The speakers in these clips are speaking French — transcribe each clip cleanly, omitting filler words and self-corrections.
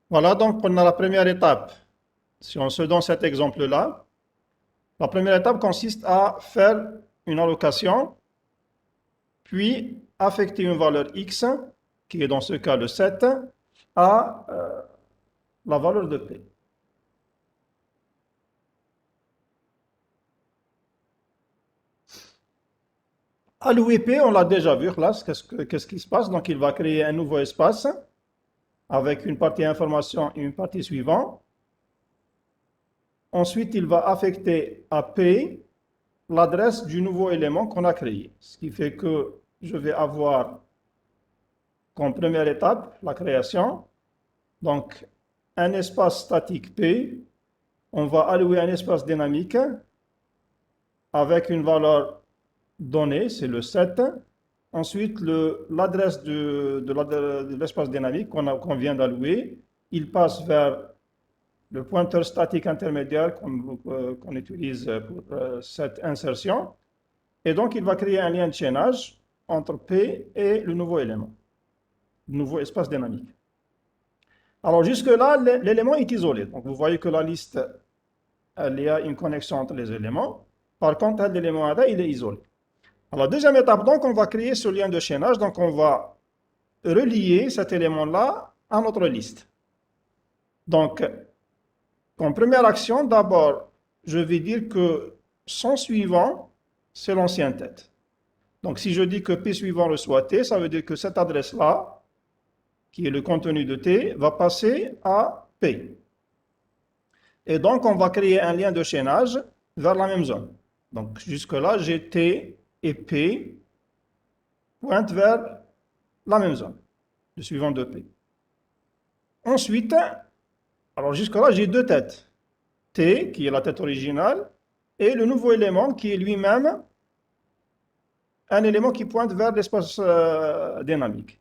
Voilà, donc on a la première étape. Si on se donne cet exemple-là, la première étape consiste à faire une allocation, puis affecter une valeur x, qui est dans ce cas le 7, à la valeur de p. Allouer p, on l'a déjà vu, là, qu'est-ce qui se passe? Donc il va créer un nouveau espace avec une partie information et une partie suivante. Ensuite, il va affecter à P l'adresse du nouveau élément qu'on a créé. Ce qui fait que je vais avoir comme première étape la création. Donc, un espace statique P, on va allouer un espace dynamique avec une valeur donnée, c'est le 7. Ensuite, l'adresse de l'espace dynamique qu'on vient d'allouer, il passe vers le pointeur statique intermédiaire qu'on utilise pour cette insertion. Et donc, il va créer un lien de chaînage entre P et le nouveau élément, le nouveau espace dynamique. Alors, jusque-là, l'élément est isolé. Donc, vous voyez que la liste, il y a une connexion entre les éléments. Par contre, l'élément ADA, il est isolé. Alors, deuxième étape, donc, on va créer ce lien de chaînage. Donc, on va relier cet élément-là à notre liste. Donc, comme première action, d'abord, je vais dire que son suivant, c'est l'ancienne tête. Donc, si je dis que P suivant reçoit T, ça veut dire que cette adresse-là, qui est le contenu de T, va passer à P. Et donc, on va créer un lien de chaînage vers la même zone. Donc, jusque-là, j'ai T et P pointent vers la même zone, le suivant de P. Ensuite, alors jusque-là, j'ai deux têtes. T, qui est la tête originale, et le nouveau élément qui est lui-même un élément qui pointe vers l'espace dynamique.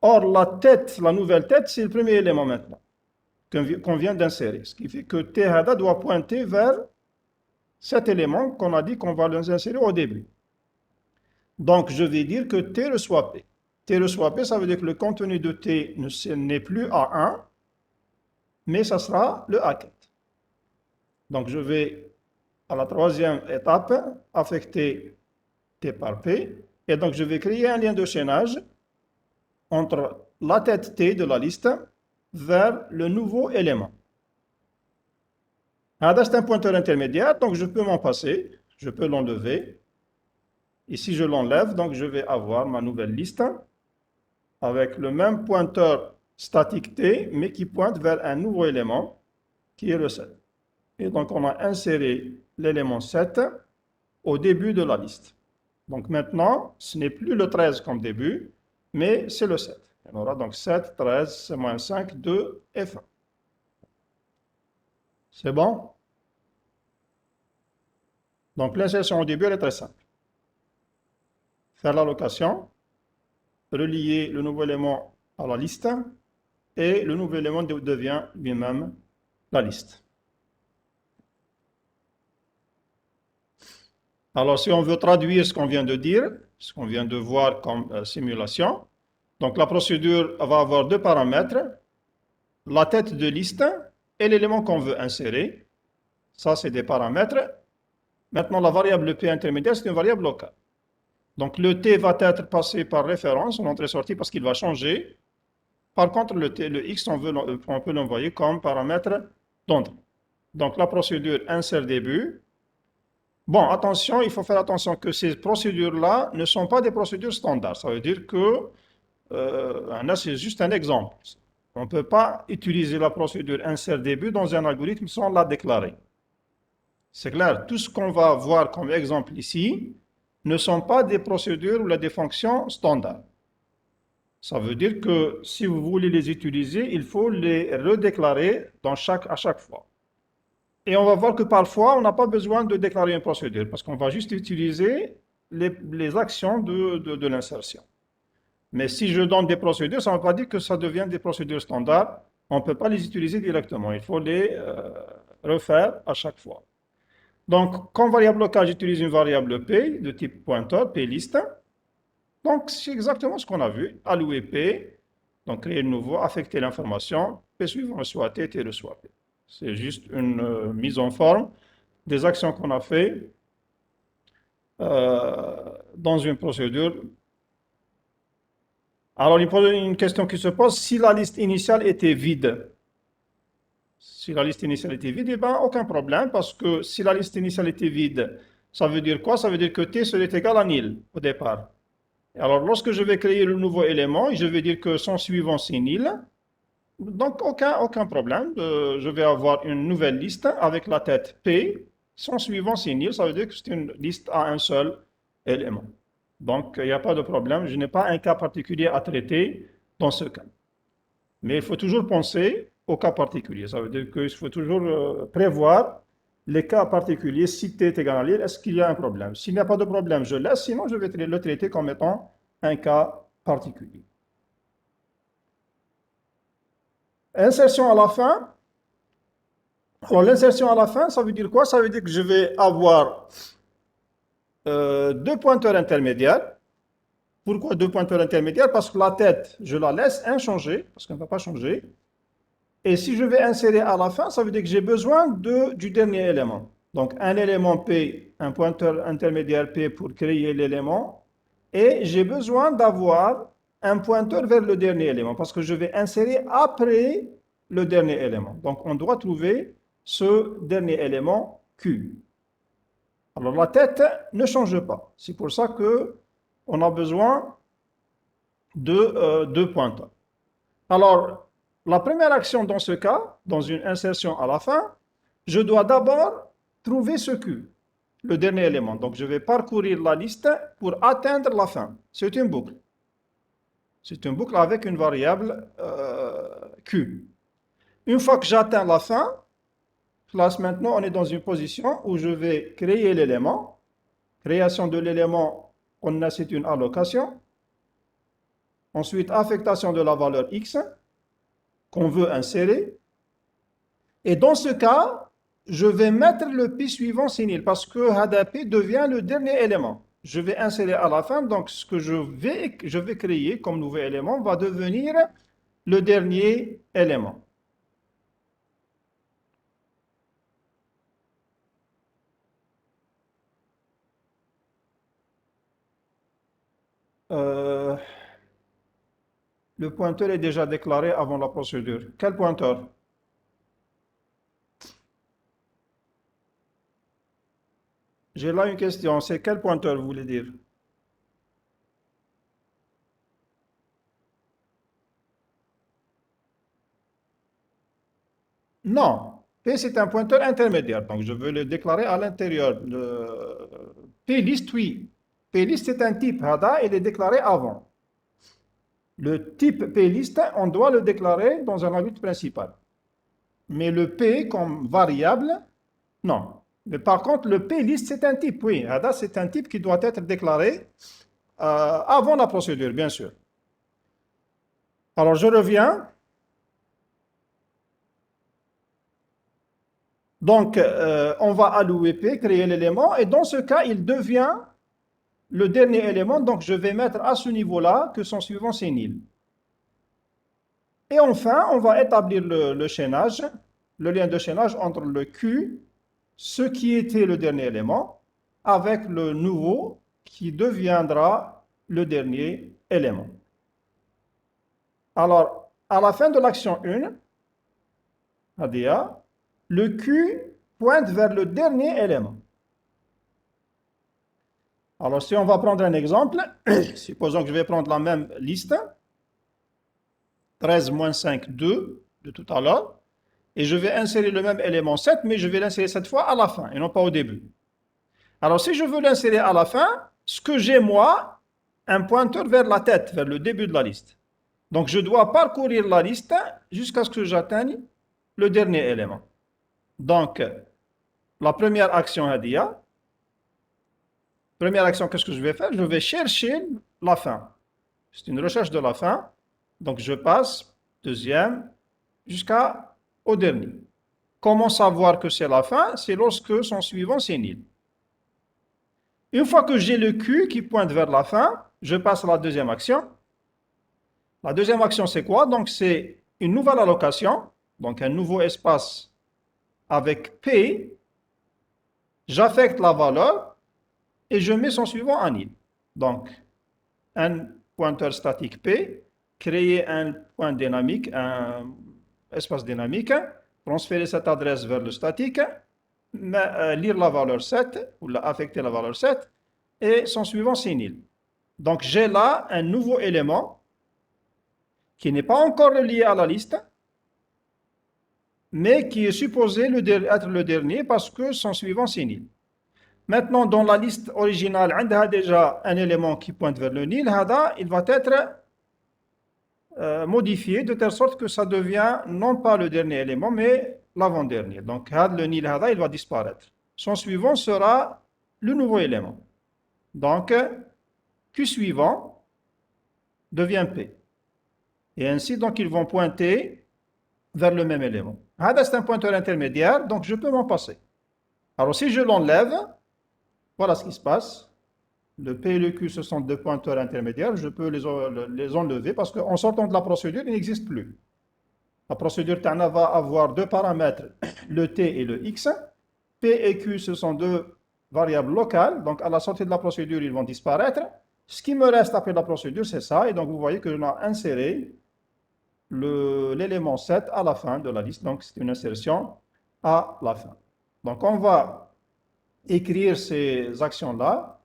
Or, la tête, la nouvelle tête, c'est le premier élément maintenant qu'on vient d'insérer. Ce qui fait que T hada doit pointer vers cet élément qu'on a dit qu'on va l'insérer au début. Donc, je vais dire que T reçoit P. T reçoit P, ça veut dire que le contenu de T n'est plus A1, mais ça sera le A4. Donc, je vais, à la troisième étape, affecter T par P. Et donc, je vais créer un lien de chaînage entre la tête T de la liste vers le nouveau élément. C'est un pointeur intermédiaire, donc je peux m'en passer, je peux l'enlever. Et si je l'enlève, donc je vais avoir ma nouvelle liste avec le même pointeur statique T, mais qui pointe vers un nouveau élément qui est le 7. Et donc on a inséré l'élément 7 au début de la liste. Donc maintenant, ce n'est plus le 13 comme début, mais c'est le 7. On aura donc 7, 13, moins 5, 2, F1. C'est bon? Donc l'insertion au début, elle est très simple. Faire l'allocation, relier le nouveau élément à la liste, et le nouvel élément devient lui-même la liste. Alors si on veut traduire ce qu'on vient de dire, ce qu'on vient de voir comme simulation, donc la procédure va avoir deux paramètres, la tête de liste et l'élément qu'on veut insérer. Ça, c'est des paramètres. Maintenant, la variable P intermédiaire, c'est une variable locale. Donc, le T va être passé par référence en entrée-sortie parce qu'il va changer. Par contre, le X, on peut l'envoyer comme paramètre d'entrée. Donc, la procédure insert début. Bon, attention, il faut faire attention que ces procédures-là ne sont pas des procédures standards. Ça veut dire que, là, c'est juste un exemple. On ne peut pas utiliser la procédure insert début dans un algorithme sans la déclarer. C'est clair, tout ce qu'on va voir comme exemple ici ne sont pas des procédures ou des fonctions standards. Ça veut dire que si vous voulez les utiliser, il faut les redéclarer à chaque fois. Et on va voir que parfois, on n'a pas besoin de déclarer une procédure parce qu'on va juste utiliser les actions de l'insertion. Mais si je donne des procédures, ça ne veut pas dire que ça devient des procédures standards. On ne peut pas les utiliser directement. Il faut les refaire à chaque fois. Donc, comme variable locale, j'utilise une variable P de type pointeur, plist. Donc, c'est exactement ce qu'on a vu. Allouer P, Donc, créer le nouveau, affecter l'information, P suivant reçoit T, T reçoit P. C'est juste une mise en forme des actions qu'on a fait dans une procédure. Alors, il pose une question qui se pose, si la liste initiale était vide. Si la liste initiale était vide, eh ben, aucun problème, parce que si la liste initiale était vide, ça veut dire quoi? Ça veut dire que T serait égal à nil au départ. Alors, lorsque je vais créer le nouveau élément, je vais dire que son suivant, c'est nil. Donc, aucun problème. Je vais avoir une nouvelle liste avec la tête P. Son suivant, c'est nil. Ça veut dire que c'est une liste à un seul élément. Donc, il n'y a pas de problème. Je n'ai pas un cas particulier à traiter dans ce cas. Mais il faut toujours penser au cas particulier. Ça veut dire qu'il faut toujours prévoir les cas particuliers. Si T est égal à nil, est-ce qu'il y a un problème? S'il n'y a pas de problème, je laisse. Sinon, je vais le traiter comme étant un cas particulier. Insertion à la fin. Alors, l'insertion à la fin, ça veut dire quoi? Ça veut dire que je vais avoir deux pointeurs intermédiaires. Pourquoi deux pointeurs intermédiaires? Parce que la tête, je la laisse inchangée, parce qu'elle ne va pas changer. Et si je vais insérer à la fin, ça veut dire que j'ai besoin du dernier élément. Donc, un élément P, un pointeur intermédiaire P pour créer l'élément. Et j'ai besoin d'avoir un pointeur vers le dernier élément, parce que je vais insérer après le dernier élément. Donc, on doit trouver ce dernier élément Q. Alors, la tête ne change pas. C'est pour ça qu'on a besoin de deux pointeurs. Alors, la première action dans ce cas, dans une insertion à la fin, je dois d'abord trouver ce Q, le dernier élément. Donc, je vais parcourir la liste pour atteindre la fin. C'est une boucle. C'est une boucle avec une variable Q. Une fois que j'atteins la fin, classe maintenant, on est dans une position où je vais créer l'élément. Création de l'élément, on a c'est une allocation. Ensuite, affectation de la valeur X qu'on veut insérer. Et dans ce cas, je vais mettre le P suivant c'est nil parce que Hada P devient le dernier élément. Je vais insérer à la fin, donc ce que je vais créer comme nouveau élément va devenir le dernier élément. Le pointeur est déjà déclaré avant la procédure. Quel pointeur? J'ai là une question. C'est quel pointeur vous voulez dire? Non. P, c'est un pointeur intermédiaire. Donc, je veux le déclarer à l'intérieur. P-list, oui. P-list, c'est un type. Hada, il est déclaré avant. Le type P-list, on doit le déclarer dans un argument principal. Mais le P comme variable, non. Mais par contre, le P-list, c'est un type, oui. Hada, c'est un type qui doit être déclaré avant la procédure, bien sûr. Alors, je reviens. Donc, on va allouer P, créer l'élément, et dans ce cas, il devient le dernier élément. Donc, je vais mettre à ce niveau-là que son suivant, c'est nil. Et enfin, on va établir le chaînage, le lien de chaînage entre le Q, ce qui était le dernier élément, avec le nouveau qui deviendra le dernier élément. Alors, à la fin de l'action 1, ADA, le Q pointe vers le dernier élément. Alors, si on va prendre un exemple, supposons que je vais prendre la même liste, 13 moins 5, 2, de tout à l'heure, et je vais insérer le même élément 7, mais je vais l'insérer cette fois à la fin, et non pas au début. Alors, si je veux l'insérer à la fin, ce que j'ai moi, un pointeur vers la tête, vers le début de la liste. Donc, je dois parcourir la liste jusqu'à ce que j'atteigne le dernier élément. Donc, la première action, Hadia. Première action, qu'est-ce que je vais faire? Je vais chercher la fin. C'est une recherche de la fin. Donc, je passe, deuxième, jusqu'au dernier. Comment savoir que c'est la fin? C'est lorsque son suivant, c'est nil. Une fois que j'ai le Q qui pointe vers la fin, je passe à la deuxième action. La deuxième action, c'est quoi? Donc, c'est une nouvelle allocation, donc un nouveau espace avec P. J'affecte la valeur et je mets son suivant en nil. Donc, un pointeur statique P, créer un point dynamique, un espace dynamique, transférer cette adresse vers le statique, lire la valeur 7, ou affecter la valeur 7, et son suivant, c'est nil. Donc, j'ai là un nouveau élément qui n'est pas encore relié à la liste, mais qui est supposé être le dernier parce que son suivant, c'est nil. Maintenant, dans la liste originale, on a déjà un élément qui pointe vers le nil. Il va être modifié de telle sorte que ça devient non pas le dernier élément, mais l'avant-dernier. Donc, le nil, il va disparaître. Son suivant sera le nouveau élément. Donc, Q suivant devient P. Et ainsi, donc, ils vont pointer vers le même élément. C'est un pointeur intermédiaire, donc je peux m'en passer. Alors, si je l'enlève, voilà ce qui se passe. Le P et le Q, ce sont deux pointeurs intermédiaires. Je peux les enlever parce qu'en sortant de la procédure, ils n'existent plus. La procédure TANA va avoir deux paramètres, le T et le X. P et Q, ce sont deux variables locales. Donc, à la sortie de la procédure, ils vont disparaître. Ce qui me reste après la procédure, c'est ça. Et donc, vous voyez que l'on a inséré l'élément 7 à la fin de la liste. Donc, c'est une insertion à la fin. Donc, on va écrire ces actions-là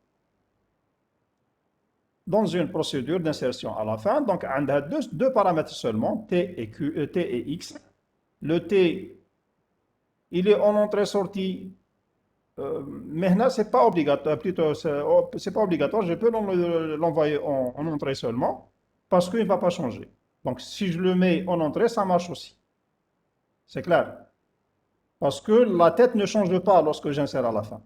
dans une procédure d'insertion à la fin. Donc, on a deux paramètres seulement, T et X. Le T, il est en entrée-sortie. Maintenant, c'est pas obligatoire. Plutôt, c'est pas obligatoire. Je peux l'envoyer en entrée seulement parce qu'il ne va pas changer. Donc, si je le mets en entrée, ça marche aussi. C'est clair. Parce que la tête ne change pas lorsque j'insère à la fin.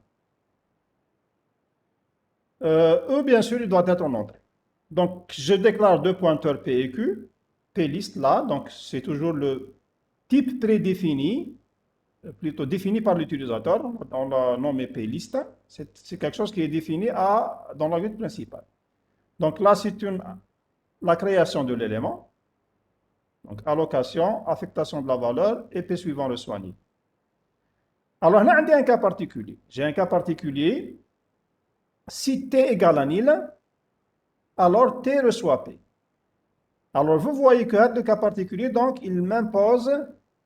Eux, bien sûr, ils doivent être en entrée. Donc, je déclare deux pointeurs P et Q. P liste là, donc c'est toujours le type prédéfini, plutôt défini par l'utilisateur. On l'a nommé P liste. C'est quelque chose qui est défini dans la grille principale. Donc là, c'est la création de l'élément. Donc, allocation, affectation de la valeur, et P suivant le soigné. Alors, là, on a un cas particulier. J'ai un cas particulier. Si T égale à nil, alors T reçoit P. Alors, vous voyez que le cas particulier, donc, il m'impose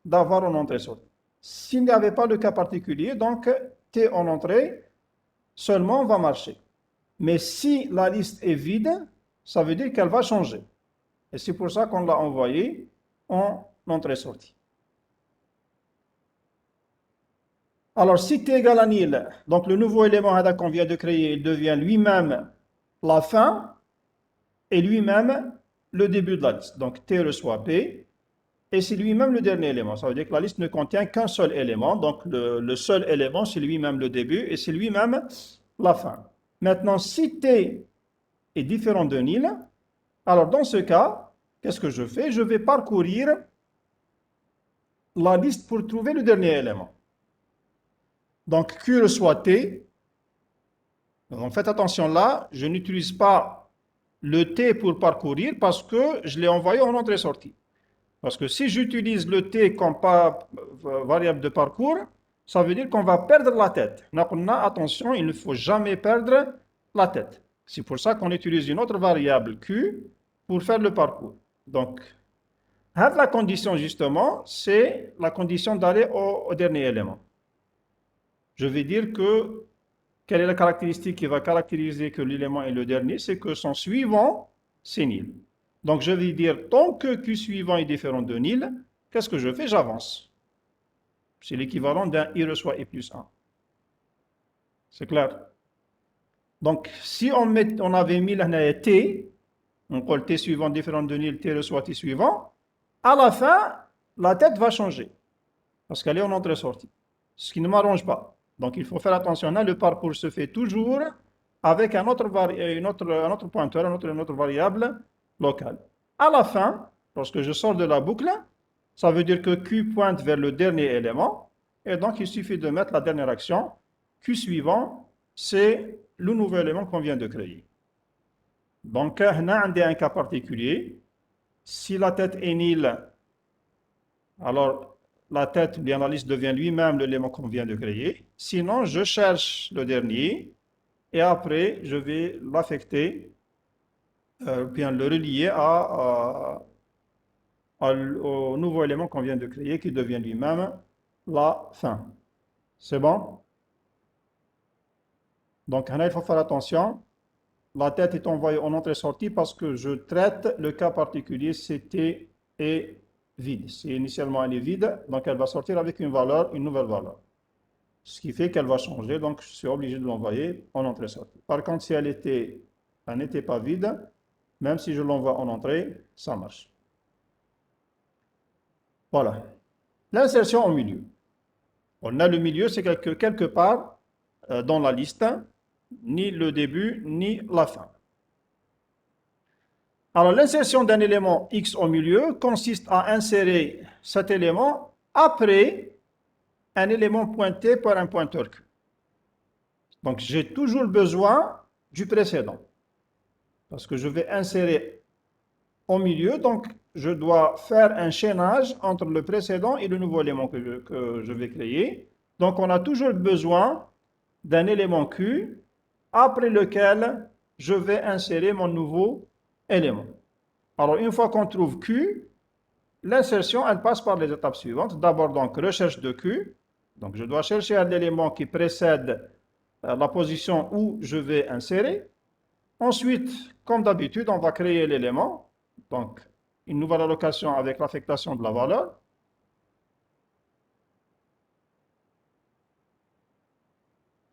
d'avoir une entrée-sortie. S'il n'y avait pas de cas particulier, donc, T en entrée seulement va marcher. Mais si la liste est vide, ça veut dire qu'elle va changer. Et c'est pour ça qu'on l'a envoyé en entrée-sortie. Alors, si T égale à nil, donc le nouveau élément qu'on vient de créer, il devient lui-même la fin et lui-même le début de la liste. Donc, T reçoit P et c'est lui-même le dernier élément. Ça veut dire que la liste ne contient qu'un seul élément. Donc, le seul élément, c'est lui-même le début et c'est lui-même la fin. Maintenant, si T est différent de nil, alors dans ce cas, qu'est-ce que je fais? Je vais parcourir la liste pour trouver le dernier élément. Donc, Q reçoit T. Donc, faites attention là, je n'utilise pas le T pour parcourir parce que je l'ai envoyé en entrée-sortie. Parce que si j'utilise le T comme variable de parcours, ça veut dire qu'on va perdre la tête. Attention, il ne faut jamais perdre la tête. C'est pour ça qu'on utilise une autre variable Q pour faire le parcours. Donc, la condition justement, c'est la condition d'aller au dernier élément. Je vais dire que quelle est la caractéristique qui va caractériser que l'élément est le dernier? C'est que son suivant, c'est nil. Donc, je vais dire, tant que Q suivant est différent de nil, qu'est-ce que je fais? J'avance. C'est l'équivalent d'un I reçoit I plus 1. C'est clair? Donc, si on avait mis la T, on colle T suivant différent de nil, T reçoit T suivant, à la fin, la tête va changer. Parce qu'elle est en entrée-sortie. Ce qui ne m'arrange pas. Donc, il faut faire attention. Là, le parcours se fait toujours avec un autre pointeur, une autre variable locale. À la fin, lorsque je sors de la boucle, ça veut dire que Q pointe vers le dernier élément. Et donc, il suffit de mettre la dernière action. Q suivant, c'est le nouvel élément qu'on vient de créer. Donc, on a un cas particulier. Si la tête est nulle, alors la tête, bien la liste devient lui-même l'élément qu'on vient de créer. Sinon, je cherche le dernier et après, je vais l'affecter, bien le relier au nouveau élément qu'on vient de créer qui devient lui-même la fin. C'est bon? Donc, il faut faire attention. La tête est envoyée en entrée-sortie parce que je traite le cas particulier CT est vide. Si initialement elle est vide, donc elle va sortir avec une valeur, une nouvelle valeur. Ce qui fait qu'elle va changer, donc je suis obligé de l'envoyer en entrée-sortie. Par contre, si elle n'était pas vide, même si je l'envoie en entrée, ça marche. Voilà. L'insertion au milieu. On a le milieu, c'est quelque part dans la liste, ni le début, ni la fin. Alors, l'insertion d'un élément X au milieu consiste à insérer cet élément après un élément pointé par un pointeur Q. Donc, j'ai toujours besoin du précédent. Parce que je vais insérer au milieu, donc je dois faire un chaînage entre le précédent et le nouveau élément que je vais créer. Donc, on a toujours besoin d'un élément Q après lequel je vais insérer mon nouveau élément. Alors, une fois qu'on trouve Q, l'insertion, elle passe par les étapes suivantes. D'abord, donc, recherche de Q. Donc, je dois chercher un élément qui précède la position où je vais insérer. Ensuite, comme d'habitude, on va créer l'élément. Donc, une nouvelle allocation avec l'affectation de la valeur.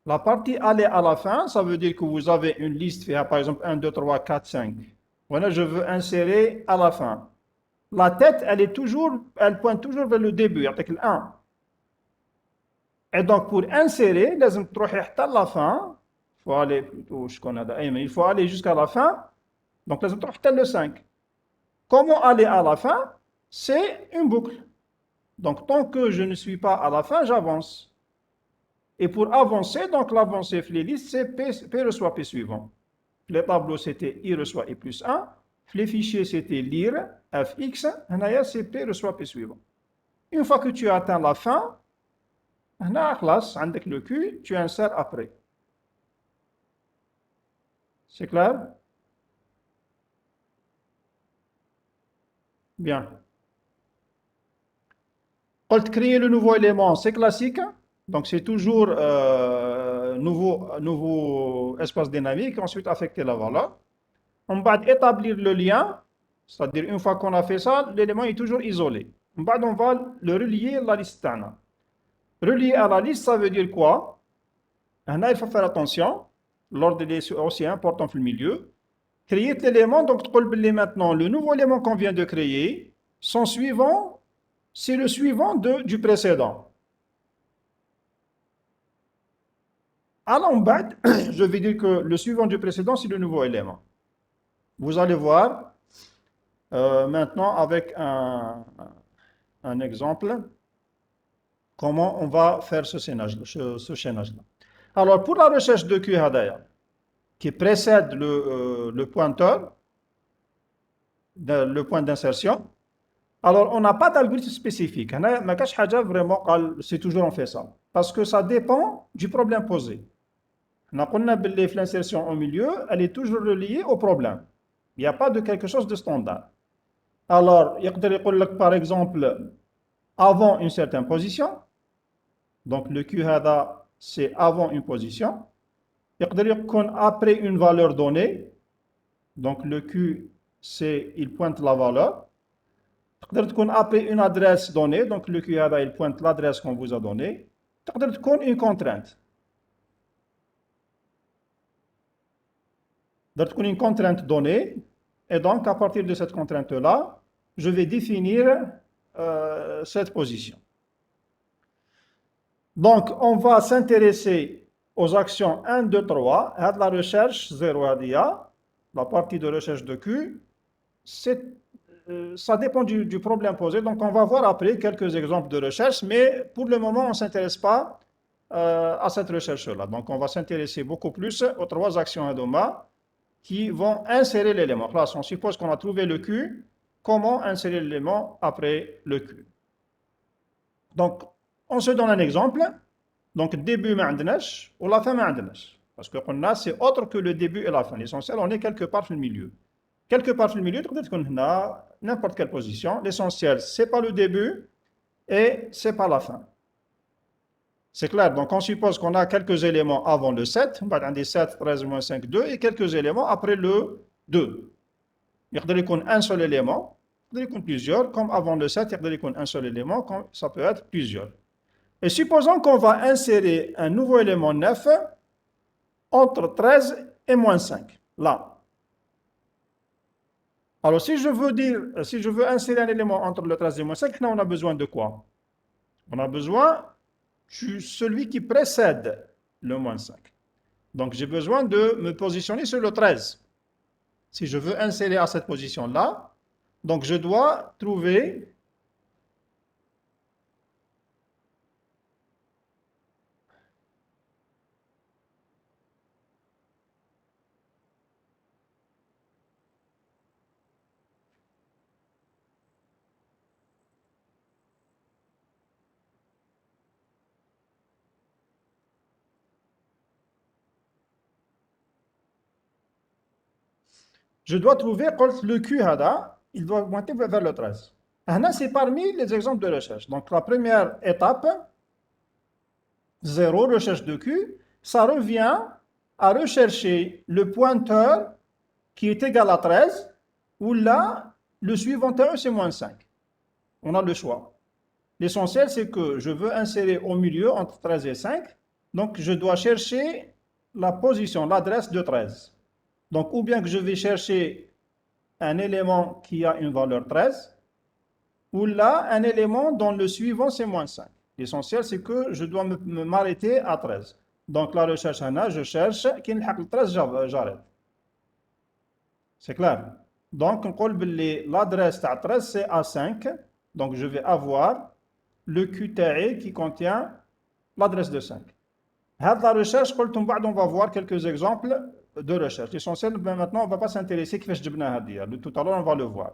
La partie aller à la fin, ça veut dire que vous avez une liste, par exemple 1, 2, 3, 4, 5. Voilà, je veux insérer à la fin. La tête, elle pointe toujours vers le début, avec le 1. Et donc, pour insérer, la fin, il faut aller plutôt, il faut aller jusqu'à la fin. Donc, le 5. Comment aller à la fin? C'est une boucle. Donc, tant que je ne suis pas à la fin, j'avance. Et pour avancer, donc l'avancée liste, c'est P reçoit P suivant. Les tableaux, c'était I reçoit I plus 1. Les fichiers, c'était lire, fx. C'est P reçoit P suivant. Une fois que tu as atteint la fin, avec le Q, tu insères après. C'est clair? Bien. Quand créer le nouveau élément, c'est classique. Donc, c'est toujours nouveau espace dynamique. Ensuite, affecter la valeur. On va établir le lien. C'est-à-dire, une fois qu'on a fait ça, l'élément est toujours isolé. On va le relier à la liste. Relier à la liste, ça veut dire quoi? Il faut faire attention. L'ordre est aussi important dans le milieu. Créer l'élément, donc maintenant, le nouveau élément qu'on vient de créer, son suivant, c'est le suivant du précédent. À l'embête, je vais dire que le suivant du précédent, c'est le nouveau élément. Vous allez voir maintenant avec un exemple comment on va faire ce chaînage-là. Alors, pour la recherche de Q Hadaya, qui précède le pointeur, le point d'insertion, alors on n'a pas d'algorithme spécifique. C'est toujours on fait ça. Parce que ça dépend du problème posé. L'insertion au milieu, elle est toujours reliée au problème. Il n'y a pas de quelque chose de standard. Alors, par exemple, avant une certaine position, donc le Q hada, c'est avant une position. Après une valeur donnée, donc le Q, il pointe la valeur. Après une adresse donnée, donc le Q hada, il pointe l'adresse qu'on vous a donnée. Une contrainte. Une contrainte donnée, et donc à partir de cette contrainte-là, je vais définir cette position. Donc, on va s'intéresser aux actions 1, 2, 3, et de la recherche 0 ADIA, la partie de recherche de Q, ça dépend du problème posé, donc on va voir après quelques exemples de recherche, mais pour le moment, on ne s'intéresse pas à cette recherche-là. Donc, on va s'intéresser beaucoup plus aux 3 actions Indoma qui vont insérer l'élément. Là, on suppose qu'on a trouvé le Q, comment insérer l'élément après le Q. Donc, on se donne un exemple. Donc, début ما عندناش ou la fin ما عندناش. Parce que c'est autre que le début et la fin. L'essentiel, on est quelque part dans le milieu. Quelque part dans le milieu, peut-être qu'on a n'importe quelle position. L'essentiel, c'est pas le début et c'est pas la fin. C'est clair. Donc, on suppose qu'on a quelques éléments avant le 7. On va dire 7, 13, moins 5, 2. Et quelques éléments après le 2. Il y a un seul élément. Il y a plusieurs. Comme avant le 7, il y a un seul élément. Comme ça peut être plusieurs. Et supposons qu'on va insérer un nouveau élément 9 entre 13 et moins 5. Là. Alors, si je veux insérer un élément entre le 13 et moins 5, là, on a besoin de quoi? On a besoin de celui qui précède le moins 5. Donc, j'ai besoin de me positionner sur le 13. Si je veux insérer à cette position-là, donc je dois trouver le Q, il doit monter vers le 13. C'est parmi les exemples de recherche. Donc, la première étape, 0, recherche de Q, ça revient à rechercher le pointeur qui est égal à 13, où là, le suivant terme, c'est moins 5. On a le choix. L'essentiel, c'est que je veux insérer au milieu entre 13 et 5, donc je dois chercher la position, l'adresse de 13. Donc, ou bien que je vais chercher un élément qui a une valeur 13, ou là, un élément dont le suivant, c'est moins 5. L'essentiel, c'est que je dois m'arrêter à 13. Donc, la recherche Anna, je cherche, qui n'est 13, j'arrête. C'est clair. Donc, l'adresse à 13, c'est A5. Donc, je vais avoir le QTE qui contient l'adresse de 5. La recherche, on va voir quelques exemples de recherche. L'essentiel, maintenant, on ne va pas s'intéresser à ce que tout à l'heure, on va le voir.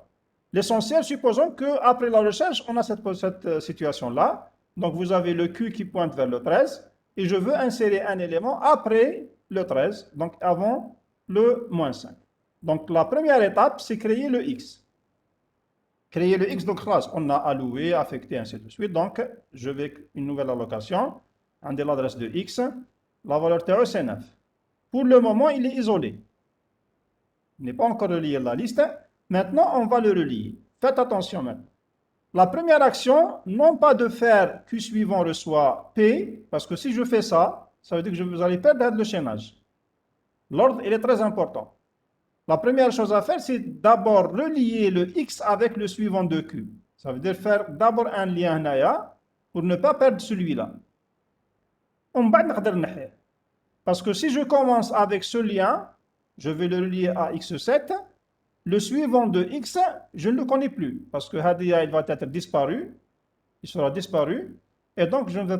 L'essentiel, supposons qu'après la recherche, on a cette situation-là. Donc, vous avez le Q qui pointe vers le 13 et je veux insérer un élément après le 13, donc avant le moins 5. Donc, la première étape, c'est créer le X. Créer le X, donc on a alloué, affecté, ainsi de suite. Donc, je vais une nouvelle allocation, on a l'adresse de X, la valeur TE, c'est 9. Pour le moment, il est isolé. Il n'est pas encore relié à la liste. Maintenant, on va le relier. Faites attention maintenant. La première action, non pas de faire Q suivant reçoit P, parce que si je fais ça, ça veut dire que vous allez perdre le chaînage. L'ordre, il est très important. La première chose à faire, c'est d'abord relier le X avec le suivant de Q. Ça veut dire faire d'abord un lien Naya pour ne pas perdre celui-là. Parce que si je commence avec ce lien, je vais le relier à X7. Le suivant de X, je ne le connais plus. Parce que Hadia, il va être disparu. Il sera disparu. Et donc, je ne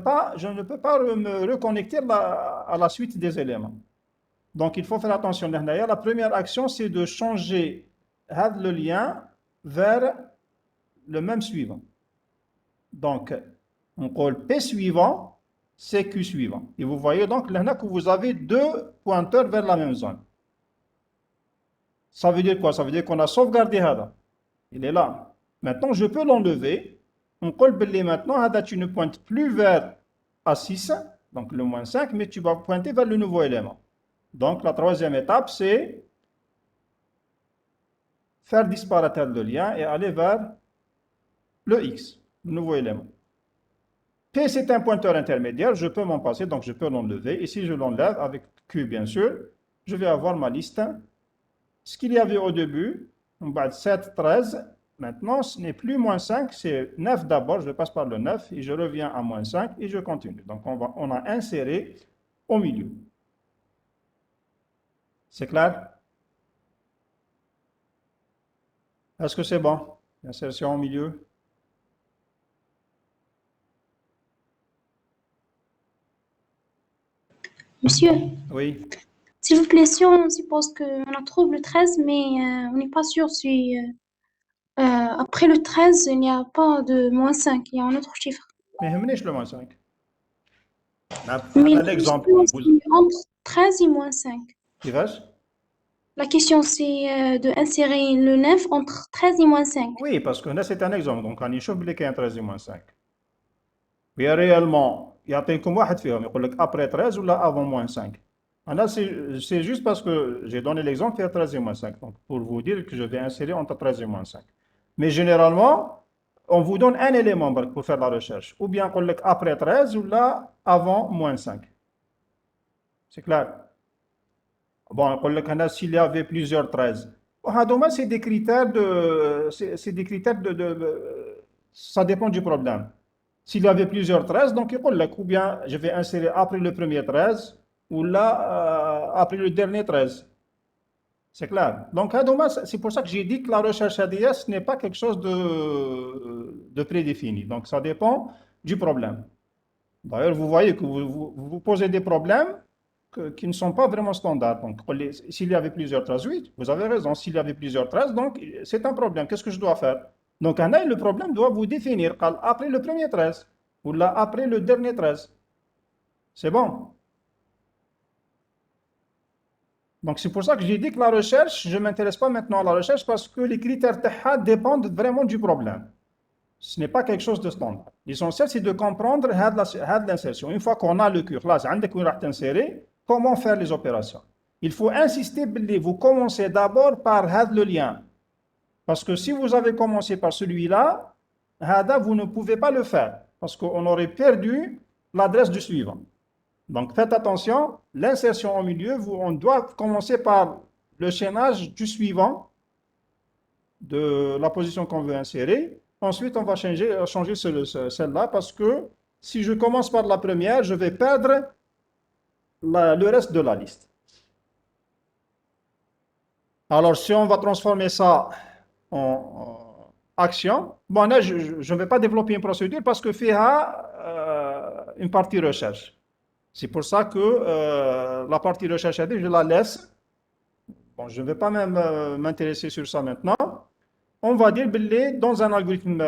peux pas me reconnecter à la suite des éléments. Donc, il faut faire attention. La première action, c'est de changer le lien vers le même suivant. Donc, on colle P suivant, c'est Q suivant. Et vous voyez donc là que vous avez deux pointeurs vers la même zone. Ça veut dire quoi? Ça veut dire qu'on a sauvegardé Hada. Il est là. Maintenant, je peux l'enlever. On colle maintenant, Hada, tu ne pointes plus vers A6, donc le moins 5, mais tu vas pointer vers le nouveau élément. Donc, la troisième étape, c'est faire disparaître le lien et aller vers le X, le nouveau élément. P, c'est un pointeur intermédiaire, je peux m'en passer, donc je peux l'enlever. Et si je l'enlève, avec Q bien sûr, je vais avoir ma liste. Ce qu'il y avait au début, on va 7, 13. Maintenant, ce n'est plus moins 5, c'est 9 d'abord, je passe par le 9 et je reviens à moins 5 et je continue. Donc, on a inséré au milieu. C'est clair? Est-ce que c'est bon? L'insertion au milieu? Monsieur, Oui. s'il vous plaît, si on suppose qu'on a trouvé le 13, mais on n'est pas sûr si après le 13, il n'y a pas de moins 5, il y a un autre chiffre. Mais je le moins 5. Mais Un la exemple. question, c'est entre 13 et moins 5. Qui va-je? La question, c'est de insérer le 9 entre 13 et moins 5. Oui, parce que là, c'est un exemple. Donc, on y qu'il y a un 13 et moins 5. Mais réellement, il y a un واحد فيهم يقول لك après 13 ou là avant moins 5. Là, c'est juste parce que j'ai donné l'exemple, il y a 13 et moins 5. Donc, pour vous dire que je vais insérer entre 13 et moins 5. Mais généralement, on vous donne un élément pour faire la recherche. Ou bien on dit après 13 ou là avant moins 5. C'est clair? Bon, on dit s'il y avait plusieurs 13. Bon, c'est des critères c'est des critères ça dépend du problème. S'il y avait plusieurs 13, donc il dit ou bien je vais insérer après le premier 13 ou là après le dernier 13. C'est clair. Donc, c'est pour ça que j'ai dit que la recherche ADS n'est pas quelque chose de prédéfini. Donc, ça dépend du problème. D'ailleurs, vous voyez que vous posez des problèmes qui ne sont pas vraiment standards. Donc, s'il y avait plusieurs 13, oui, vous avez raison. S'il y avait plusieurs 13, donc c'est un problème. Qu'est-ce que je dois faire? Donc, le problème doit vous définir après le premier 13 ou là après le dernier 13. C'est bon. Donc, c'est pour ça que j'ai dit que la recherche, je ne m'intéresse pas maintenant à la recherche parce que les critères TEHA dépendent vraiment du problème. Ce n'est pas quelque chose de standard. L'essentiel, c'est de comprendre l'insertion. Une fois qu'on a le cure, là, c'est comment faire les opérations. Il faut insister, vous commencez d'abord par le lien. Parce que si vous avez commencé par celui-là, vous ne pouvez pas le faire. Parce qu'on aurait perdu l'adresse du suivant. Donc faites attention, l'insertion au milieu, on doit commencer par le chaînage du suivant, de la position qu'on veut insérer. Ensuite, on va changer celle-là parce que si je commence par la première, je vais perdre le reste de la liste. Alors, si on va transformer ça en action, bon là, je ne vais pas développer une procédure parce que FIHA une partie recherche. C'est pour ça que la partie recherche, je la laisse. Bon, je ne vais pas même m'intéresser sur ça maintenant. On va dire que dans un algorithme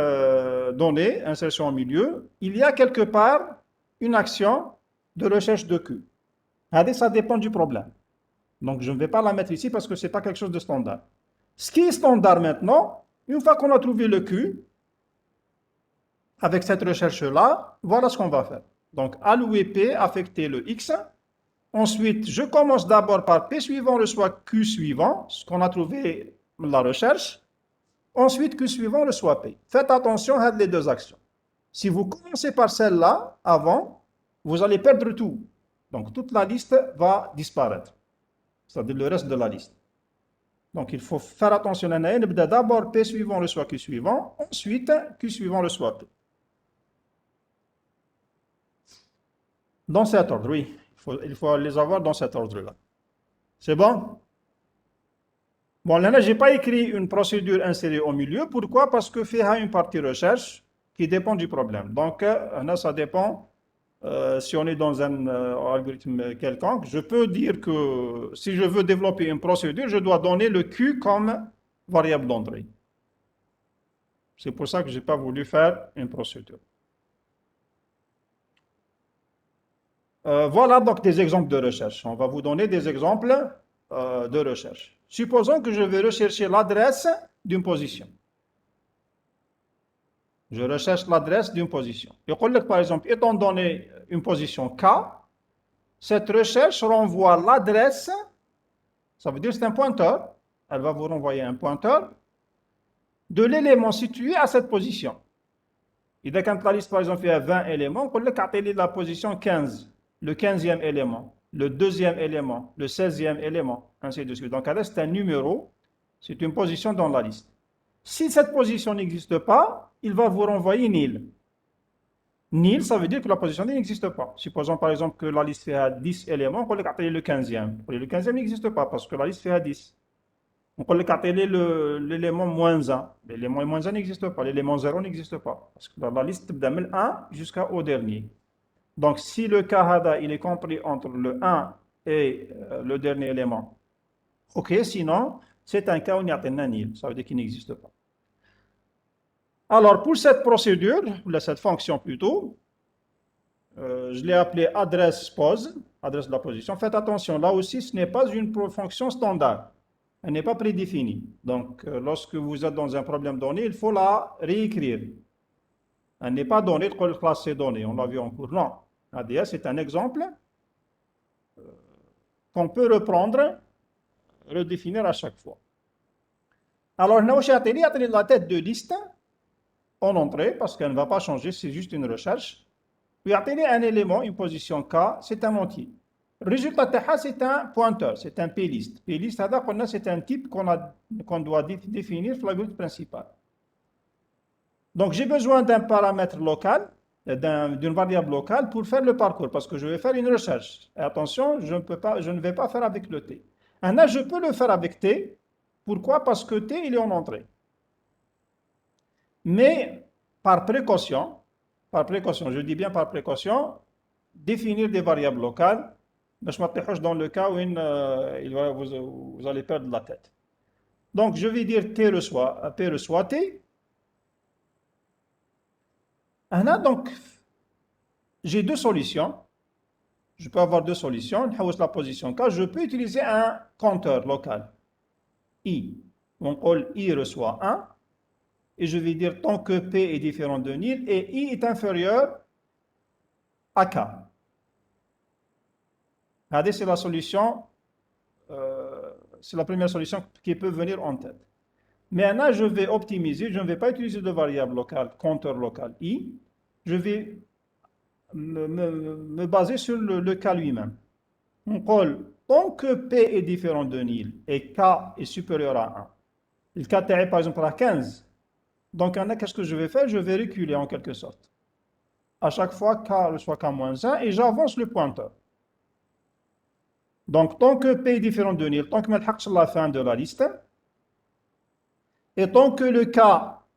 donné, insertion au milieu, il y a quelque part une action de recherche de Q. Ça dépend du problème. Donc, je ne vais pas la mettre ici parce que ce n'est pas quelque chose de standard. Ce qui est standard maintenant, une fois qu'on a trouvé le Q, avec cette recherche-là, voilà ce qu'on va faire. Donc, allouer P, affecter le X. Ensuite, je commence d'abord par P suivant reçoit Q suivant, ce qu'on a trouvé la recherche. Ensuite, Q suivant reçoit P. Faites attention à les deux actions. Si vous commencez par celle-là avant, vous allez perdre tout. Donc, toute la liste va disparaître. C'est-à-dire le reste de la liste. Donc, il faut faire attention à d'abord P suivant reçoit Q suivant, ensuite Q suivant reçoit P. Dans cet ordre, oui. Il faut les avoir dans cet ordre-là. C'est bon? Bon, là, je n'ai pas écrit une procédure insérée au milieu. Pourquoi? Parce que FIHA a une partie recherche qui dépend du problème. Donc, là, ça dépend. Si on est dans un algorithme quelconque, je peux dire que si je veux développer une procédure, je dois donner le Q comme variable d'entrée. C'est pour ça que je n'ai pas voulu faire une procédure. Voilà donc des exemples de recherche. On va vous donner des exemples de recherche. Supposons que je vais rechercher l'adresse d'une position. Je recherche l'adresse d'une position. Et par exemple, étant donné une position K, cette recherche renvoie l'adresse, ça veut dire que c'est un pointeur, elle va vous renvoyer un pointeur de l'élément situé à cette position. Et quand la liste, par exemple, il y a 20 éléments, on peut calculer la position 15, le 15e élément, le 2e élément, le 16e élément, ainsi de suite. Donc, c'est un numéro, c'est une position dans la liste. Si cette position n'existe pas, il va vous renvoyer nil. Nil, ça veut dire que la position n'existe pas. Supposons par exemple que la liste fait à 10 éléments, on peut calculer le 15e. Le 15e n'existe pas parce que la liste fait à 10. On peut calculer l'élément moins 1. L'élément moins 1 n'existe pas. L'élément 0 n'existe pas. Parce que la liste de 1 jusqu'au dernier. Donc, si le Kahada il est compris entre le 1 et le dernier élément, ok, sinon, c'est un cas où il y a un nil. Ça veut dire qu'il n'existe pas. Alors, pour cette procédure, ou cette fonction plutôt, je l'ai appelée adresse pose, adresse de la position. Faites attention, là aussi, ce n'est pas une fonction standard. Elle n'est pas prédéfinie. Donc, lorsque vous êtes dans un problème donné, il faut la réécrire. Elle n'est pas donnée de classe c'est donné, on l'a vu en cours. Non. ADS, c'est un exemple qu'on peut reprendre, redéfinir à chaque fois. Alors, nous avons la tête de liste en entrée, parce qu'elle ne va pas changer, c'est juste une recherche. Puis, un élément, une position K, c'est un entier. Le résultat, c'est un pointeur, c'est un plist. Plist, c'est un type qu'on doit définir sur la grille principale. Donc, j'ai besoin d'un paramètre local, d'une variable locale pour faire le parcours, parce que je vais faire une recherche. Et attention, je ne vais pas faire avec le T. Là, je peux le faire avec T. Pourquoi? Parce que T, il est en entrée. Mais, par précaution, je dis bien par précaution, définir des variables locales, je m'attache dans le cas où vous allez perdre la tête. Donc, je vais dire P reçoit T. Donc, j'ai deux solutions. Je peux avoir deux solutions. La position K. Je peux utiliser un compteur local. I. On call I reçoit 1. Et je vais dire tant que P est différent de nil et I est inférieur à K. Regardez, c'est la solution, c'est la première solution qui peut venir en tête. Maintenant, je vais optimiser, je ne vais pas utiliser de variable locale, compteur local I. Je vais me baser sur le cas lui-même. On colle tant que P est différent de nil et K est supérieur à 1. Le K est par exemple à 15. Donc, qu'est-ce que je vais faire? Je vais reculer en quelque sorte. À chaque fois, K reçoit K-1 et j'avance le pointeur. Donc, tant que P est différent de nil, tant que je suis la fin de la liste, et tant que le K